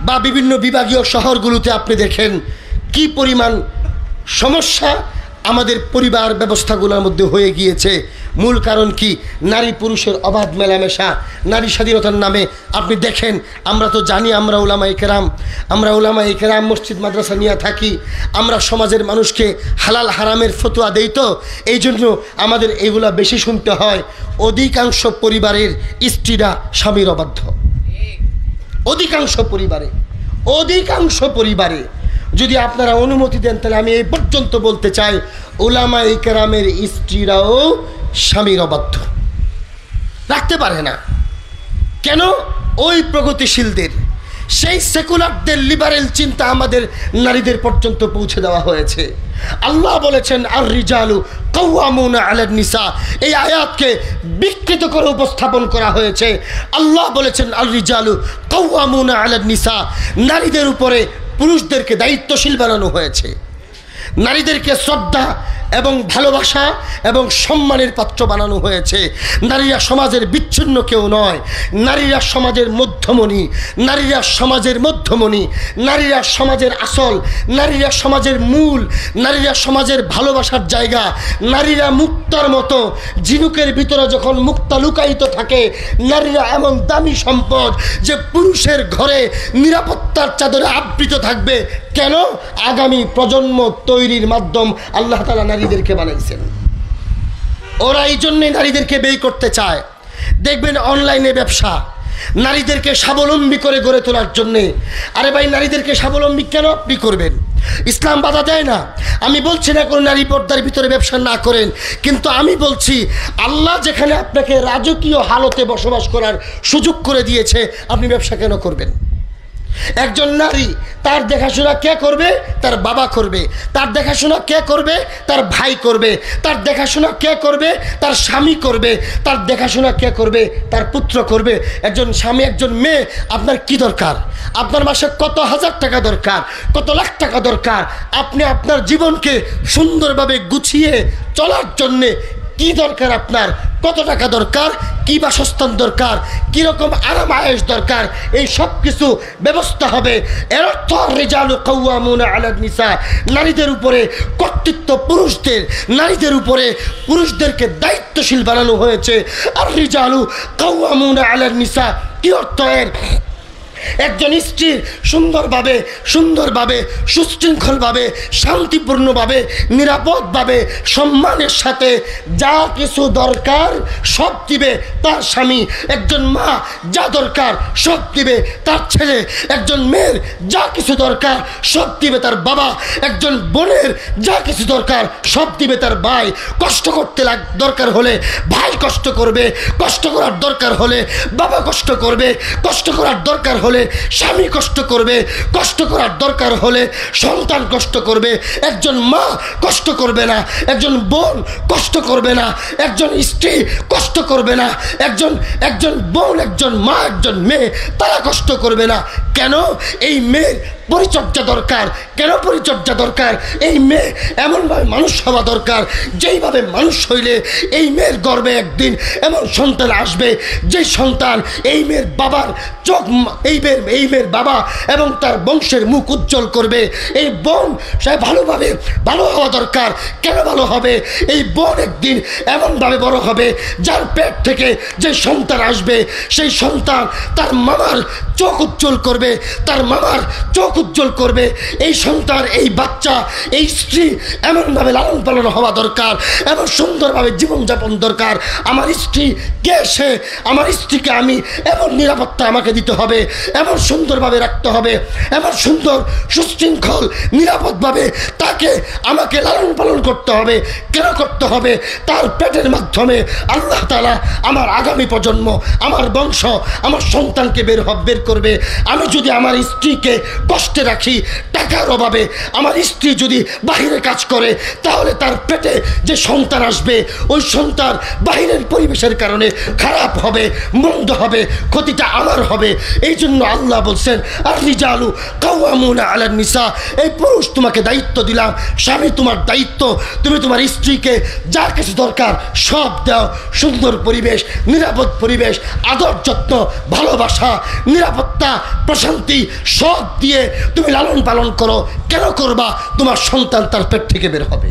বা বিভিন্ন বিভাগীয় শহরগুলোতে আপনি দেখেন কি পরিমাণ সমস্যা আমাদের পরিবার ব্যবস্থাগুলোর মধ্যে হয়ে গিয়েছে। মূল কারণ কি? নারী পুরুষের অবাধ মেলামেশা, নারী স্বাধীনতার নামে। আপনি দেখেন, আমরা তো জানি, আমরা উলামায়ে কেরাম মসজিদ মাদ্রাসা নিয়ে থাকি, আমরা সমাজের মানুষকে হালাল হারামের ফতোয়া দেই, তো এই জন্য আমাদের এগুলা বেশি শুনতে হয়। অধিকাংশ পরিবারের স্ত্রীরা স্বামীর অবাধ্য, অধিকাংশ পরিবারে। যদি আপনারা অনুমতি দেন তাহলে আমি এই পর্যন্ত বলতে চাই, উলামায়ে কেরামের স্ত্রীরাও স্বামীর অবাধ্য, রাখতে পারে না। কেন? ওই প্রগতিশীলদের, সেই সেকুলারদের লিবারেল চিন্তা আমাদের নারীদের পর্যন্ত পৌঁছে দেওয়া হয়েছে। আল্লাহ বলেছেন আর রিজালু কাওয়ামুনা আলান নিসা, এই আয়াতকে বিকৃত করে উপস্থাপন করা হয়েছে। আল্লাহ বলেছেন আর রিজালু কাওয়ামুনা আলান নিসা, নারীদের উপরে পুরুষদেরকে দায়িত্বশীল বানানো হয়েছে, নারীদেরকে শ্রদ্ধা এবং ভালোবাসা এবং সম্মানের পাত্র বানানো হয়েছে। নারীরা সমাজের বিচ্ছিন্ন কেউ নয়, নারীরা সমাজের মধ্যমণি, নারীরা সমাজের আসল, নারীরা সমাজের মূল, নারীরা সমাজের ভালোবাসার জায়গা। নারীরা মুক্তার মতো, ঝিনুকের ভিতরে যখন মুক্তা লুকায়িত থাকে, নারীরা এমন দামি সম্পদ যে পুরুষের ঘরে নিরাপত্তার চাদরে আবৃত থাকবে। কেন? আগামী প্রজন্ম তৈরির মাধ্যম আল্লাহ তাআলা নারীদেরকে বানাইছেন। ওরা এই জন্যই নারীদেরকে ব্যয় করতে চায়। দেখবেন অনলাইনে ব্যবসা, নারীদেরকে স্বাবলম্বী করে গড়ে তোলার জন্যে। আরে ভাই, নারীদেরকে স্বাবলম্বী কেন আপনি করবেন? ইসলাম বাধা দেয় না। আমি বলছি না কোনো নারী পর্দার ভিতরে ব্যবসা না করেন, কিন্তু আমি বলছি আল্লাহ যেখানে আপনাকে রাজকীয় হালতে বসবাস করার সুযোগ করে দিয়েছে, আপনি ব্যবসা কেন করবেন? একজন নারী, তার দেখাশোনা কে করবে? তার বাবা করবে। তার দেখাশোনা কে করবে? তার ভাই করবে। তার দেখাশোনা কে করবে? তার স্বামী করবে। তার দেখাশোনা কে করবে? তার পুত্র করবে। একজন স্বামী, একজন মেয়ে, আপনার কি দরকার? আপনার মাসে কত হাজার টাকা দরকার, কত লাখ টাকা দরকার? আপনি আপনার জীবনকে সুন্দরভাবে গুছিয়ে চলার জন্যে কি দরকার আপনার, কত টাকা দরকার, কি বাসস্থান দরকার, কীরকম আরাম আয়েশ দরকার, এই সব কিছু ব্যবস্থা হবে। এর অর্থ রিজালু কাওয়ামুনা আলান নিসা, নারীদের উপরে কর্তৃত্ব পুরুষদের, নারীদের উপরে পুরুষদেরকে দায়িত্বশীল বানানো হয়েছে। আর রিজালু কাওয়ামুনা আলান নিসা কি অর্থ এর? একজন স্ত্রীর সুন্দরভাবে সুশৃঙ্খলভাবে শান্তিপূর্ণভাবে নিরাপদভাবে সম্মানের সাথে যা কিছু দরকার সব দিবে তার স্বামী। একজন মা যা দরকার সব দিবে তার ছেলে। একজন মেয়ের যা কিছু দরকার সব দিবে তার বাবা। একজন বোনের যা কিছু দরকার সব দিবে তার ভাই। কষ্ট করতে দরকার হলে ভাই কষ্ট করবে, কষ্ট করার দরকার হলে বাবা কষ্ট করবে, কষ্ট করার দরকার হলে স্বামী কষ্ট করবে, কষ্ট করার দরকার হলে সন্তান কষ্ট করবে। একজন মা কষ্ট করবে না, একজন বোন কষ্ট করবে না, একজন স্ত্রী কষ্ট করবে না, একজন বোন, একজন মা, একজন মেয়ে তারা কষ্ট করবে না। কেন? এই মেয়ের পরিচর্যা দরকার। কেন পরিচর্যা দরকার? এই মেয়ে এমনভাবে মানুষ হওয়া দরকার যেইভাবে মানুষ হইলে এই মেয়ের গর্ভে একদিন এমন সন্তান আসবে যে সন্তান এই মেয়ের বাবার চোখ, এই মেয়ের বাবা এবং তার বংশের মুখ উজ্জ্বল করবে। এই বোন সে ভালো হওয়া দরকার। কেন ভালো হবে? এই বোন একদিন এমনভাবে বড় হবে যার পেট থেকে যে সন্তান আসবে সেই সন্তান তার মামার চোখ উজ্জ্বল করবে, তার মামার চোখ উজ্জ্বল করবে। এই সন্তান, এই বাচ্চা, এই স্ত্রী এমনভাবে লালন পালন হওয়া দরকার, এমন সুন্দরভাবে জীবনযাপন দরকার। আমার স্ত্রী কে সে? আমার স্ত্রীকে আমি এমন নিরাপত্তা আমাকে দিতে হবে, এমন সুন্দরভাবে রাখতে হবে, এমন সুন্দর সুশৃঙ্খল নিরাপদভাবে তাকে আমাকে লালন পালন করতে হবে। কেন করতে হবে? তার পেটের মাধ্যমে আল্লাহ তাআলা আমার আগামী প্রজন্ম, আমার বংশ, আমার সন্তানকে বের করবে। আমি যদি আমার স্ত্রীকে কষ্টে রাখি টাকার অভাবে, আমার স্ত্রী যদি বাহিরে কাজ করে, তাহলে তার পেটে যে সন্তান আসবে ওই সন্তান বাহিরের পরিবেশের কারণে খারাপ হবে, মন্দ হবে, ক্ষতিটা আমার হবে। এই জন্য আল্লাহ বলছেন আর রিজালু কাওয়ামুনা আলান নিসা, এই পুরুষ তোমাকে দায়িত্ব দিলাম, স্বামী তোমার দায়িত্ব, তুমি তোমার স্ত্রীকে যা কিছু দরকার সব দাও। সুন্দর পরিবেশ, নিরাপদ পরিবেশ, আদর যত্ন, ভালোবাসা, নিরাপত্তা, প্রশান্তি সব দিয়ে তুমি লালন পালন করো। কেন করবা? তোমার সন্তান তার পেট থেকে বের হবে।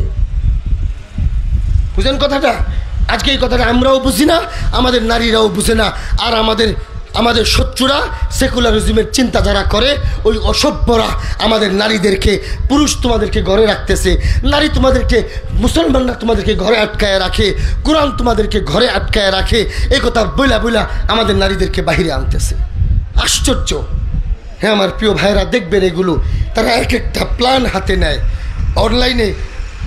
বুঝেন কথাটা? আজকে এই কথাটা আমরাও বুঝি না, আমাদের নারীরাও বুঝে না। আর আমাদের শত্রুরা সেকুলারিজমের চিন্তা যারা করে, ওই অসভ্যরা আমাদের নারীদেরকে, পুরুষ তোমাদেরকে ঘরে রাখতেছে, নারী তোমাদেরকে, মুসলমানরা তোমাদেরকে ঘরে আটকায় রাখে, কোরআন তোমাদেরকে ঘরে আটকায় রাখে, এই কথা বইলা আমাদের নারীদেরকে বাহিরে আনতেছে। আশ্চর্য! হ্যাঁ আমার প্রিয় ভাইরা, দেখবেন এগুলো তারা এক একটা প্ল্যান হাতে নেয় অনলাইনে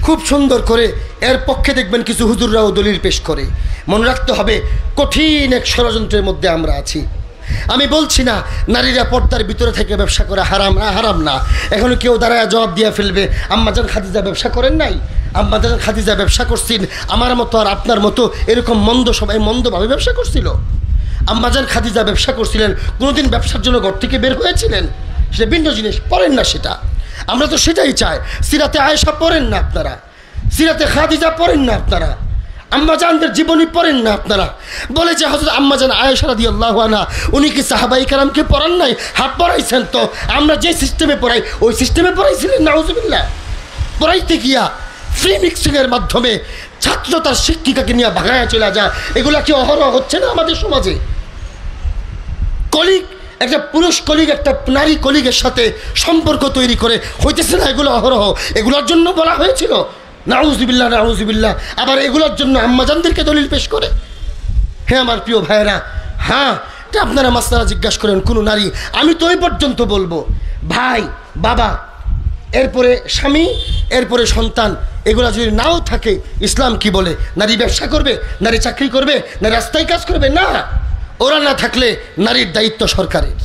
খুব সুন্দর করে। এর পক্ষে দেখবেন কিছু হুজুররাও দলিল পেশ করে। মনে রাখতে হবে কঠিন এক ষড়যন্ত্রের মধ্যে আমরা আছি। আমি বলছি না নারীরা পর্দার ভিতরে থেকে ব্যবসা করে হারাম না। এখনো কেউ দাঁড়ায় জবাব দিয়ে ফেলবে আম্মাজান খাদিজা ব্যবসা করেন নাই? আম্মাজান খাদিজা ব্যবসা করছেন আমার মতো আর আপনার মতো এরকম সবাই মন্দভাবে ব্যবসা করছিল? আম্মাজান খাদিজা ব্যবসা করছিলেন, কোনোদিন ব্যবসার জন্য ঘর থেকে বের হয়েছিলেন? সেটা ভিন্ন জিনিস, পড়েন না সেটা। আমরা তো সেটাই চাই। সিরাতে আয়েশা পড়েন না আপনারা, সিরাতে খাদিজা পড়েন না আপনারা, আম্মাজানদের জীবনী পড়েন না আপনারা। বলে যে হযরত আম্মাজান আয়েশা রাদিয়াল্লাহু আনহা উনি কি সাহাবায়ে কেরামকে পড়ান নাই? হাত পড়াইছেন তো। আমরা যে সিস্টেমে পড়াই ওই সিস্টেমে পড়াইছিলেন? নাউজুবিল্লাহ। পড়াইতে গিয়া ফ্রি মিক্সিংয়ের মাধ্যমে ছাত্র তার শিক্ষিকাকে নিয়ে ভাগায়া চলে যায়। এগুলা কি অহরহ হচ্ছে না আমাদের সমাজে? কলিগ, একটা পুরুষ কলিগ একটা নারী কলিগের সাথে সম্পর্ক তৈরি করে হইতেছে না এগুলো অহরহ? এগুলোর জন্য বলা হয়েছিল নাউজুবিল্লাহ, নাউজুবিল্লাহ। আবার এগুলোর জন্য আম্মাজানদেরকে দলিল পেশ করে। হ্যাঁ আমার প্রিয় ভাইয়েরা, হ্যাঁ আপনারা মাসআলা জিজ্ঞাসা করেন কোনো নারী, আমি তো ওই পর্যন্ত বলবো ভাই, বাবা, এরপরে স্বামী, এরপরে সন্তান, এগুলো যদি নাও থাকে ইসলাম কি বলে? নারী ব্যবসা করবে, নারী চাকরি করবে, নারী রাস্তায় কাজ করবে? না, ওরা না থাকলে নারীর দায়িত্ব সরকারের,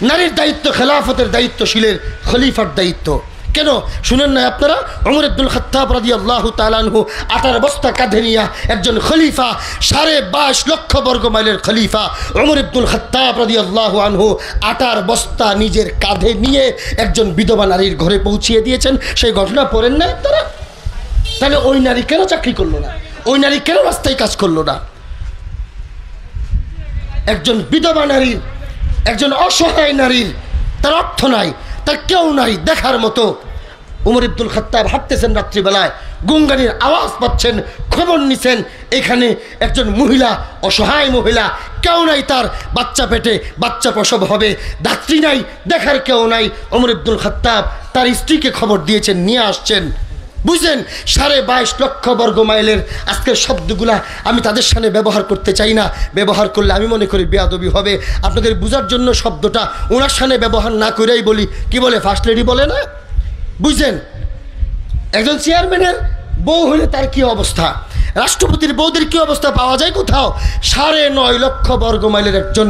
নারীর দায়িত্ব খেলাফতের দায়িত্বশীলের, খলিফার দায়িত্ব। কেন শুনেন না আপনারা? ওমর ইবনুল খাত্তাব রাদিয়াল্লাহু তাআলা আনহু 18 বস্তা কাঁধে নিয়ে একজন খলিফা, 22.5 লক্ষ বর্গ মাইলের খলিফা ওমর ইবনুল খাত্তাব রাদিয়াল্লাহু আনহু 18 বস্তা নিজের কাঁধে নিয়ে একজন বিধবা নারীর ঘরে পৌঁছিয়ে দিয়েছেন। সেই ঘটনা পড়েন না আপনারা? তাহলে ওই নারী কেন চাকরি করলো না? ওই নারী কেন রাস্তায় কাজ করলো না? একজন বিধবা নারীর, একজন অসহায় নারীর, তার অর্থ নাই, তার কেউ নাই দেখার মতো। উমর ইবনুল খাত্তাব হাঁটতেছেন রাত্রিবেলায়, গুঙ্গানির আওয়াজ পাচ্ছেন, খবর নিছেন এখানে একজন মহিলা, অসহায় মহিলা, কেউ নাই, তার বাচ্চা পেটে, বাচ্চা প্রসব হবে, ধাত্রী নাই, দেখার কেউ নাই। উমর ইবনুল খাত্তাব তার স্ত্রীকে খবর দিয়েছেন, নিয়ে আসছেন। বুঝলেন, 22.5 লক্ষ বর্গ মাইলের আজকের শব্দগুলা আমি তাদের সামনে ব্যবহার করতে চাই না, ব্যবহার করলে আমি মনে করি বেয়াদবি হবে। আপনাদের বোঝার জন্য শব্দটা ওনার সামনে ব্যবহার না করেই বলি। কি বলে? ফার্স্ট লেডি বলে না? বুঝছেন, একজন চেয়ারম্যানের বউ হলে তার কি অবস্থা, রাষ্ট্রপতির বউদের কি অবস্থা পাওয়া যায় কোথাও? 9.5 লক্ষ বর্গ মাইলের একজন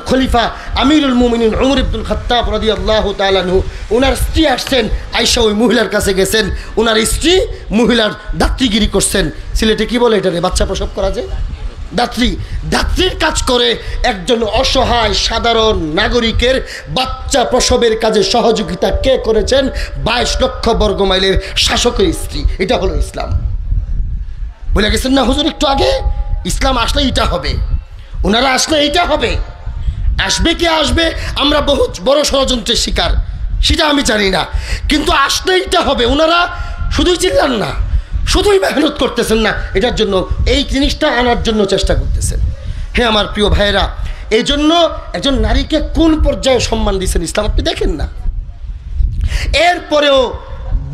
খলিফা আমিরুল মুমিনিন উমর ইবনুল খাত্তাব রাদিয়াল্লাহু তাআলা আনহু, ওনার স্ত্রী আসছেন, আয়েশা ওই মহিলার কাছে গেছেন, ওনার স্ত্রী মহিলার দাত্রীগিরি করছেন। সিলেটে কি বলে এটারে? বাচ্চা প্রসব করা যায়, দাত্রীর কাজ করে একজন অসহায় সাধারণ নাগরিকের বাচ্চা প্রসবের কাজে সহযোগিতা কে করেছেন? 22 লক্ষ বর্গ মাইলের শাসকের স্ত্রী। এটা হলো ইসলাম। বলে গেছেন না হুজুর একটু আগে, ইসলাম আসলে এটা হবে, ওনারা আসলে এইটা হবে। আসবে কি আসবে, আমরা বহু বড় ষড়যন্ত্রের শিকার, সেটা আমি জানি না, কিন্তু আসলে এইটা হবে। ওনারা শুধুই চিল্লান না, শুধুই মেহনত করতেছেন না, এটার জন্য এই জিনিসটা আনার জন্য চেষ্টা করতেছেন। হ্যাঁ আমার প্রিয় ভাইয়েরা, এই জন্য একজন নারীকে কোন পর্যায়ে সম্মান দিয়েছেন ইসলাম আপনি দেখেন না। এরপরেও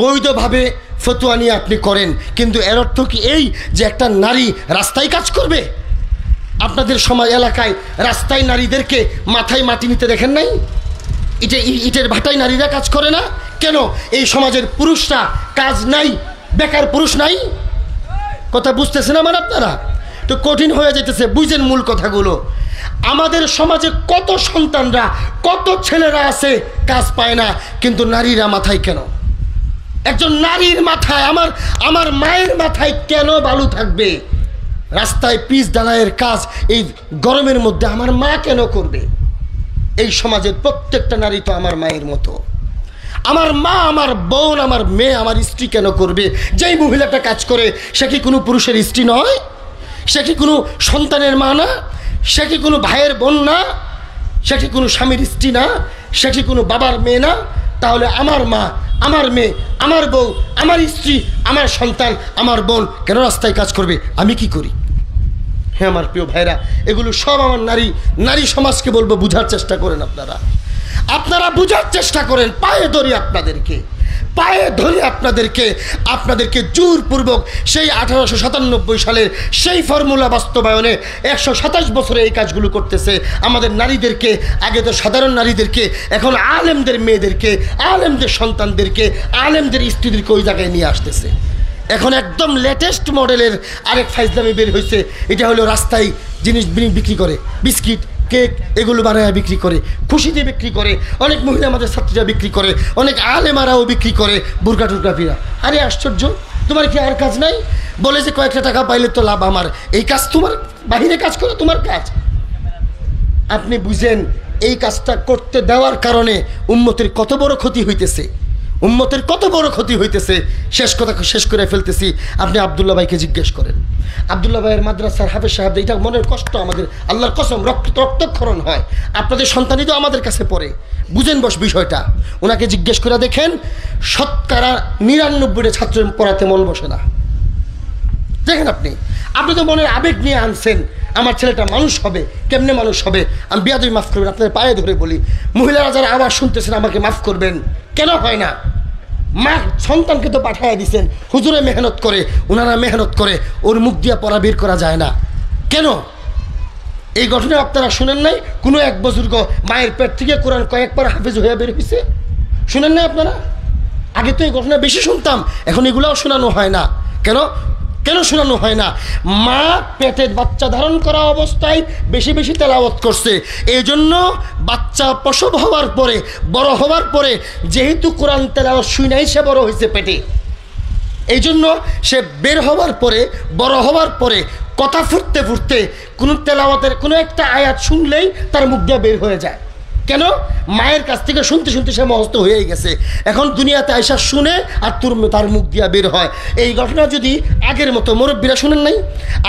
বৈধভাবে ফতোয়া নিয়ে আপনি করেন, কিন্তু এর অর্থ কি এই যে একটা নারী রাস্তায় কাজ করবে? আপনাদের সমাজ এলাকায় রাস্তায় নারীদেরকে মাথায় মাটি নিতে দেখেন নাই? ইটের ভাটায় নারীরা কাজ করে না কেন? এই সমাজের পুরুষরা কাজ নাই, বেকার পুরুষ নাই। কথা বুঝতেছেন আমার আপনারা? তো কঠিন হয়ে যেতেছে, বুঝেন মূল কথাগুলো। আমাদের সমাজে কত সন্তানরা, কত ছেলেরা আছে কাজ পায় না, কিন্তু নারীরা মাথায় কেন? একজন নারীর মাথায়, আমার মায়ের মাথায় কেন বালু থাকবে? রাস্তায় পিচ ডালাইয়ের কাজ এই গরমের মধ্যে আমার মা কেন করবে? এই সমাজের প্রত্যেকটা নারী তো আমার মায়ের মতো। আমার মা, আমার বোন, আমার মেয়ে, আমার স্ত্রী কেন করবে? যেই মহিলাটা কাজ করে সে কি কোনো পুরুষের স্ত্রী নয়? সে কি কোনো সন্তানের মা না? সে কি কোনো ভাইয়ের বোন না? সে কি কোনো স্বামীর স্ত্রী না? সে কি কোনো বাবার মেয়ে না? তাহলে আমার মা, আমার মেয়ে, আমার বউ, আমার স্ত্রী, আমার সন্তান, আমার বোন কেন রাস্তায় কাজ করবে? আমি কি করি? হ্যাঁ আমার প্রিয় ভাইরা, এগুলো সব আমার নারী সমাজকে বলবো, বুঝার চেষ্টা করেন। আপনারা বুঝার চেষ্টা করেন। পায়ে ধরি আপনাদেরকে জোরপূর্বক সেই 1897 সালের সেই ফর্মুলা বাস্তবায়নে 127 বছরে এই কাজগুলো করতেছে আমাদের নারীদেরকে। আগে তো সাধারণ নারীদেরকে, এখন আলেমদের মেয়েদেরকে, আলেমদের সন্তানদেরকে, আলেমদের স্ত্রীদেরকে ওই জায়গায় নিয়ে আসতেছে। এখন একদম লেটেস্ট মডেলের আরেক ফাইজলামি বের হয়েছে, এটা হলো রাস্তায় জিনিস বিক্রি করে, বিস্কিট, কেক, এগুলো বানায় বিক্রি করে, খুশিতে বিক্রি করে, অনেক মহিলা আমাদের ছাত্রীরা বিক্রি করে, অনেক আলেমারাও বিক্রি করে, বুরকা টুরকা ফিরা। আরে আশ্চর্য, তোমার কি আর কাজ নাই? বলে যে কয়েকটা টাকা পাইলে তো লাভ আমার, এই কাজ তোমার, বাহিরে কাজ করে তোমার কাজ। আপনি বুঝেন এই কাজটা করতে দেওয়ার কারণে উম্মতের কত বড় ক্ষতি হইতেছে, শেষ করে ফেলতেছি। আপনি আব্দুল্লাহ ভাইকে জিজ্ঞেস করেন, আব্দুল্লাহ ভাইয়ের মাদ্রাসার হাফেজ সাহেব, এটা মনের কষ্ট আমাদের, আল্লাহর কসম রক্তক্ষরণ হয়। আপনাদের সন্তানই তো আমাদের কাছে পড়ে, বুঝেন বিষয়টা। ওনাকে জিজ্ঞেস করে দেখেন, 99% ছাত্র পড়াতে মন বসে না। দেখেন আপনি তো মনের আবেগ নিয়ে আনছেন, আমার ছেলেটা মানুষ হবে, কেমনে মানুষ হবে? আমি বিয়াদবি মাফ করবেন, আপনাদের পায়ে ধরে বলি, মহিলারা যারা আবার শুনতেছেন আমাকে মাফ করবেন। কেন হয় না? মা সন্তানকে তো পাঠাইয়া দিচ্ছেন, হুজুরে মেহনত করে, ওনারা মেহনত করে, ওর মুখ দিয়া পড়া বের করা যায় না কেন? এই ঘটনা আপনারা শুনেন নাই? কোনো এক বুজুর্গ মায়ের পেট থেকে কোরআন কয়েকবার হাফেজ হয়ে বের হয়েছে, শুনেন নাই আপনারা? আগে তো এই ঘটনা বেশি শুনতাম, এখন এগুলোও শোনানো হয় না। কেন শোনানো হয় না? মা পেটের বাচ্চা ধারণ করা অবস্থায় বেশি তেলাওয়াত করছে, এই জন্য বাচ্চা প্রসব হওয়ার পরে, বড় হওয়ার পরে, যেহেতু কোরআন তেলাওয়াত শুনাই সে বড় হয়েছে পেটে, এই জন্য সে বের হওয়ার পরে, বড় হওয়ার পরে কথা ফুটতে কোনো তেলাওয়াতের কোনো একটা আয়াত শুনলেই তার মুখ দিয়ে বের হয়ে যায়। কেন? মায়ের কাছ থেকে শুনতে শুনতে সে মহস্ত হয়েই গেছে। এখন দুনিয়াতে আইসা শুনে আর তার মুখ দিয়া বের হয়। এই ঘটনা যদি আগের মতো, মুরব্বীরা শুনেন নাই?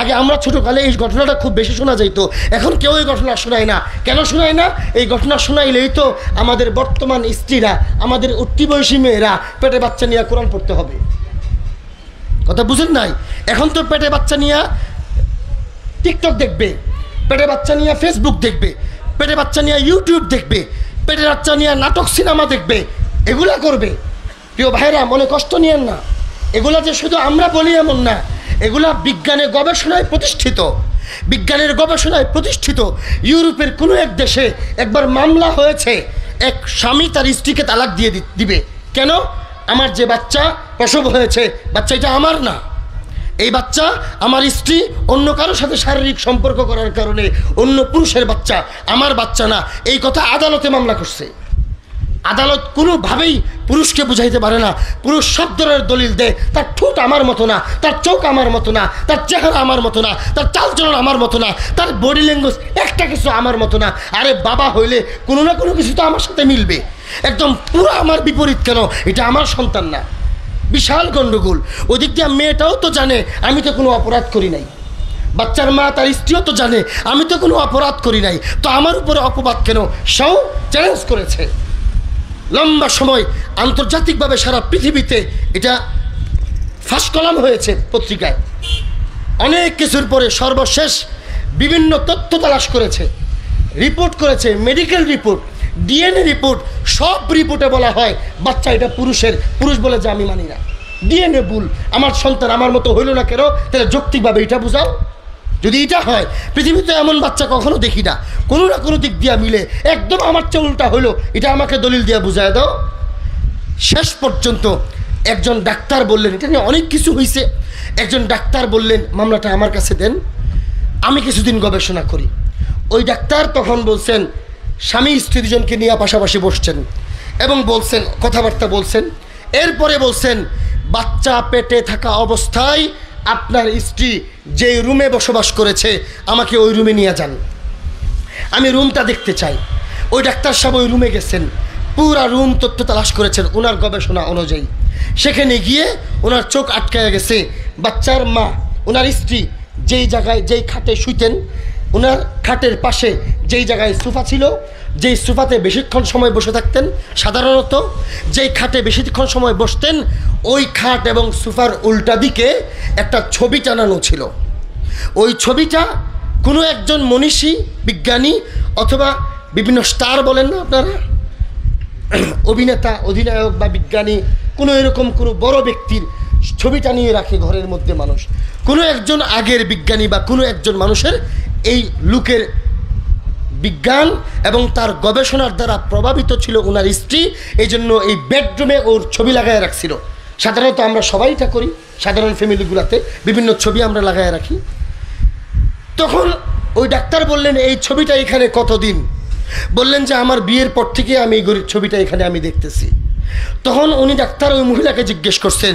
আগে আমরা ছোটোকালে এই ঘটনাটা খুব বেশি শোনা যাইতো, এখন কেউ এই ঘটনা শোনায় না। কেন শোনায় না? এই ঘটনা শোনাইলেই তো আমাদের বর্তমান স্ত্রীরা, আমাদের উঠতি বয়সী মেয়েরা পেটে বাচ্চা নিয়ে কোরআন পড়তে হবে। কথা বুঝেন নাই? এখন তো পেটে বাচ্চা নিয়ে টিকটক দেখবে, পেটে বাচ্চা নিয়ে ফেসবুক দেখবে, পেটে বাচ্চা নিয়ে ইউটিউব দেখবে, পেটে বাচ্চা নিয়ে নাটক সিনেমা দেখবে, এগুলা করবে। প্রিয় ভাইরা, মনে কষ্ট নিয়েন না। এগুলা যে শুধু আমরা বলি এমন না, এগুলা বিজ্ঞানের গবেষণায় প্রতিষ্ঠিত। বিজ্ঞানের গবেষণায় প্রতিষ্ঠিত। ইউরোপের কোনো এক দেশে একবার মামলা হয়েছে, এক স্বামী তার স্ত্রীকে তালাক দিয়ে দিবে। কেন? আমার যে বাচ্চা প্রসব হয়েছে, বাচ্চা এটা আমার না, এই বাচ্চা আমার স্ত্রী অন্য কারোর সাথে শারীরিক সম্পর্ক করার কারণে অন্য পুরুষের বাচ্চা, আমার বাচ্চা না। এই কথা আদালতে মামলা করছে। আদালত কোনোভাবেই পুরুষকে বুঝাইতে পারে না। পুরুষ সব ধরনের দলিল দেয়, তার ঠোঁট আমার মতো না, তার চোখ আমার মতো না, তার চেহারা আমার মতো না, তার চালচলন আমার মতো না, তার বডি ল্যাঙ্গুয়েজ একটা কিছু আমার মতো না। আরে বাবা হইলে কোনো না কোনো কিছু তো আমার সাথে মিলবে। একদম পুরো আমার বিপরীত কেন? এটা আমার সন্তান না। বিশাল গণ্ডগোল। ওদিক দিয়ে মেয়েটাও তো জানে আমি তো কোনো অপরাধ করি নাই, বাচ্চার মা তার স্ত্রীও তো জানে আমি তো কোনো অপরাধ করি নাই, তো আমার উপরে অপবাদ কেন? সেও চ্যালেঞ্জ করেছে। লম্বা সময় আন্তর্জাতিকভাবে সারা পৃথিবীতে এটা ফার্স্ট কলাম হয়েছে পত্রিকায়। অনেক কিছুর পরে সর্বশেষ বিভিন্ন তথ্য তালাশ করেছে, রিপোর্ট করেছে, মেডিকেল রিপোর্ট, ডিএনএ রিপোর্ট, সব রিপোর্টে বলা হয় বাচ্চা এটা পুরুষের। পুরুষ বলে যে আমি মানি না, ডিএনএ ভুল, আমার সন্তান আমার মতো হইল না কেন? তাহলে যৌক্তিকভাবে এটা বুঝাও। যদি এটা হয়, পৃথিবীতে এমন বাচ্চা কখনো দেখি না, কোনো না কোনো দিক দিয়া মিলে একদম আমার চেয়ে উল্টা হইলো, এটা আমাকে দলিল দিয়া বুঝায় দাও। শেষ পর্যন্ত একজন ডাক্তার বললেন, এটা নিয়ে অনেক কিছু হয়েছে, একজন ডাক্তার বললেন মামলাটা আমার কাছে দেন, আমি কিছুদিন গবেষণা করি। ওই ডাক্তার তখন বলছেন, স্বামী স্ত্রী দুজনকে নিয়ে পাশাপাশি বসছেন এবং বলছেন, কথাবার্তা বলছেন। এরপরে বলছেন, বাচ্চা পেটে থাকা অবস্থায় আপনার স্ত্রী যেই রুমে বসবাস করেছে আমাকে ওই রুমে নিয়ে যান, আমি রুমটা দেখতে চাই। ওই ডাক্তার সাহেব ওই রুমে গেছেন, পুরা রুম তথ্য তালাশ করেছেন ওনার গবেষণা অনুযায়ী। সেখানে গিয়ে ওনার চোখ আটকায় গেছে, বাচ্চার মা ওনার স্ত্রী যেই জায়গায়, যেই খাটে শুইতেন, ওনার খাটের পাশে যেই জায়গায় সোফা ছিল, যেই সোফাতে বেশিক্ষণ সময় বসে থাকতেন, সাধারণত যেই খাটে বেশিক্ষণ সময় বসতেন, ওই খাট এবং সোফার উল্টা দিকে একটা ছবি টানানো ছিল। ওই ছবিটা কোনো একজন মনীষী, বিজ্ঞানী অথবা বিভিন্ন স্টার বলেন না আপনারা, অভিনেতা, অধিনায়ক বা বিজ্ঞানী, কোনো এরকম কোনো বড় ব্যক্তির ছবিটা নিয়ে রাখে ঘরের মধ্যে মানুষ। কোনো একজন আগের বিজ্ঞানী বা কোনো একজন মানুষের এই লুকের বিজ্ঞান এবং তার গবেষণার দ্বারা প্রভাবিত ছিল ওনার স্ত্রী, এই জন্য এই বেডরুমে ওর ছবি লাগায় রাখছিল। সাধারণত আমরা সবাই এটা করি, সাধারণ ফ্যামিলিগুলোতে বিভিন্ন ছবি আমরা লাগায় রাখি। তখন ওই ডাক্তার বললেন, এই ছবিটা এখানে কতদিন? বললেন যে আমার বিয়ের পর থেকে আমি এই ছবিটা এখানে আমি দেখতেছি। তখন উনি ডাক্তার ওই মহিলাকে জিজ্ঞেস করছেন,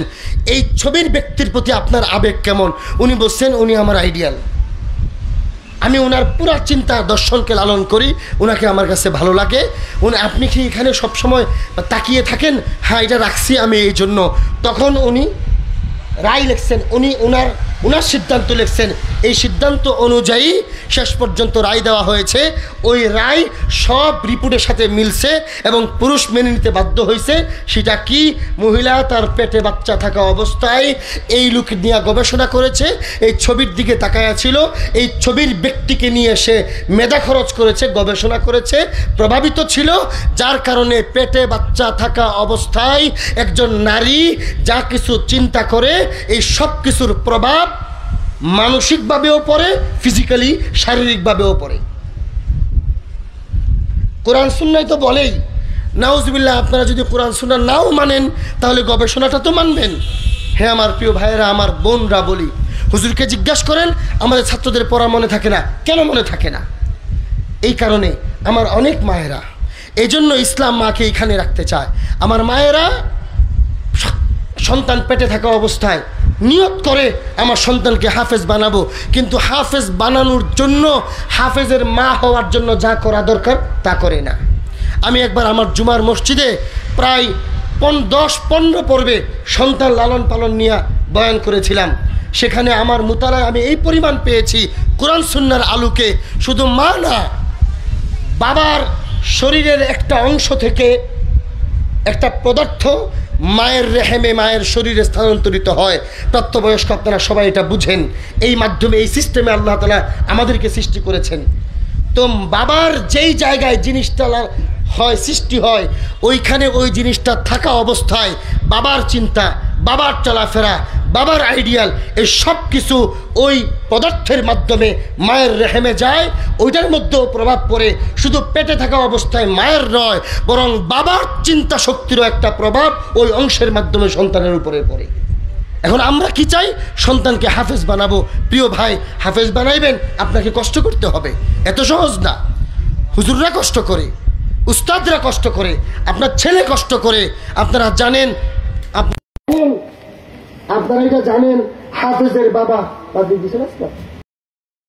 এই ছবির ব্যক্তির প্রতি আপনার আবেগ কেমন? উনি বলছেন, উনি আমার আইডিয়াল, আমি ওনার পুরা চিন্তা দর্শনকে লালন করি, ওনাকে আমার কাছে ভালো লাগে। আপনি কি এখানে সবসময় তাকিয়ে থাকেন? হ্যাঁ, এটা রাখছি আমি এই জন্য। তখন উনি রায় লিখছেন, উনি ওনার সিদ্ধান্ত লিখছেন। এই সিদ্ধান্ত অনুযায়ী শেষ পর্যন্ত রায় দেওয়া হয়েছে। ওই রায় সব রিপোর্টের সাথে মিলছে এবং পুরুষ মেনে নিতে বাধ্য হয়েছে। সেটা কি? মহিলা তার পেটে বাচ্চা থাকা অবস্থায় এই লোক নিয়ে গবেষণা করেছে, এই ছবির দিকে তাকায়া ছিল, এই ছবির ব্যক্তিকে নিয়ে সে মেধা খরচ করেছে, গবেষণা করেছে, প্রভাবিত ছিল, যার কারণে পেটে বাচ্চা থাকা অবস্থায় একজন নারী যা কিছু চিন্তা করে এই সব কিছুর প্রভাব মানসিকভাবেও পড়ে, ফিজিক্যালি শারীরিকভাবেও পড়ে। কোরআন সুন্নাহ তো বলেই, নাউজুবিল্লাহ, আপনারা যদি কোরআন সুন্নাহ নাও মানেন তাহলে গবেষণাটা তো মানবেন। হ্যাঁ আমার প্রিয় ভাইয়েরা, আমার বোনরা, বলি, হুজুরকে জিজ্ঞাসা করেন আমাদের ছাত্রদের পড়া মনে থাকে না কেন? মনে থাকে না এই কারণে আমার অনেক মায়েরা, এই জন্য ইসলাম মাকে এখানে রাখতে চায়। আমার মায়েরা সন্তান পেটে থাকা অবস্থায় নিয়ত করে আমার সন্তানকে হাফেজ বানাবো, কিন্তু হাফেজ বানানোর জন্য, হাফেজের মা হওয়ার জন্য যা করা দরকার তা করে না। আমি একবার আমার জুমার মসজিদে প্রায় 10-15 পর্বে সন্তান লালন পালন নিয়ে বয়ান করেছিলাম। সেখানে আমার মুতালায় আমি এই পরিমাণ পেয়েছি কোরআন সুন্নাহর আলোকে, শুধু মা না, বাবার শরীরের একটা অংশ থেকে একটা পদার্থ মায়ের রেহেমে, মায়ের শরীরে স্থানান্তরিত হয়। প্রাপ্তবয়স্ক আপনারা সবাই এটা বুঝেন। এই মাধ্যমে, এই সিস্টেমে আল্লাহ তাআলা আমাদেরকে সৃষ্টি করেছেন। তো বাবার যেই জায়গায় জিনিসটা হয়, সৃষ্টি হয়, ওইখানে ওই জিনিসটা থাকা অবস্থায় বাবার চিন্তা, বাবার চলাফেরা, বাবার আইডিয়াল, এই সব কিছু ওই পদার্থের মাধ্যমে মায়ের রেহেমে যায়। ওইটার মধ্যেও প্রভাব পড়ে, শুধু পেটে থাকা অবস্থায় মায়ের নয়, বরং বাবার চিন্তা শক্তিরও একটা প্রভাব ওই অংশের মাধ্যমে সন্তানের উপরে পড়ে। এখন আমরা কি চাই? সন্তানকে হাফেজ বানাবো। প্রিয় ভাই, হাফেজ বানাইবেন, আপনাকে কষ্ট করতে হবে, এত সহজ না। হুজুররা কষ্ট করে, উস্তাদরা কষ্ট করে, আপনার ছেলে কষ্ট করে। আপনারা জানেন, আপনারা এটা জানেন, হাফেজের বাবা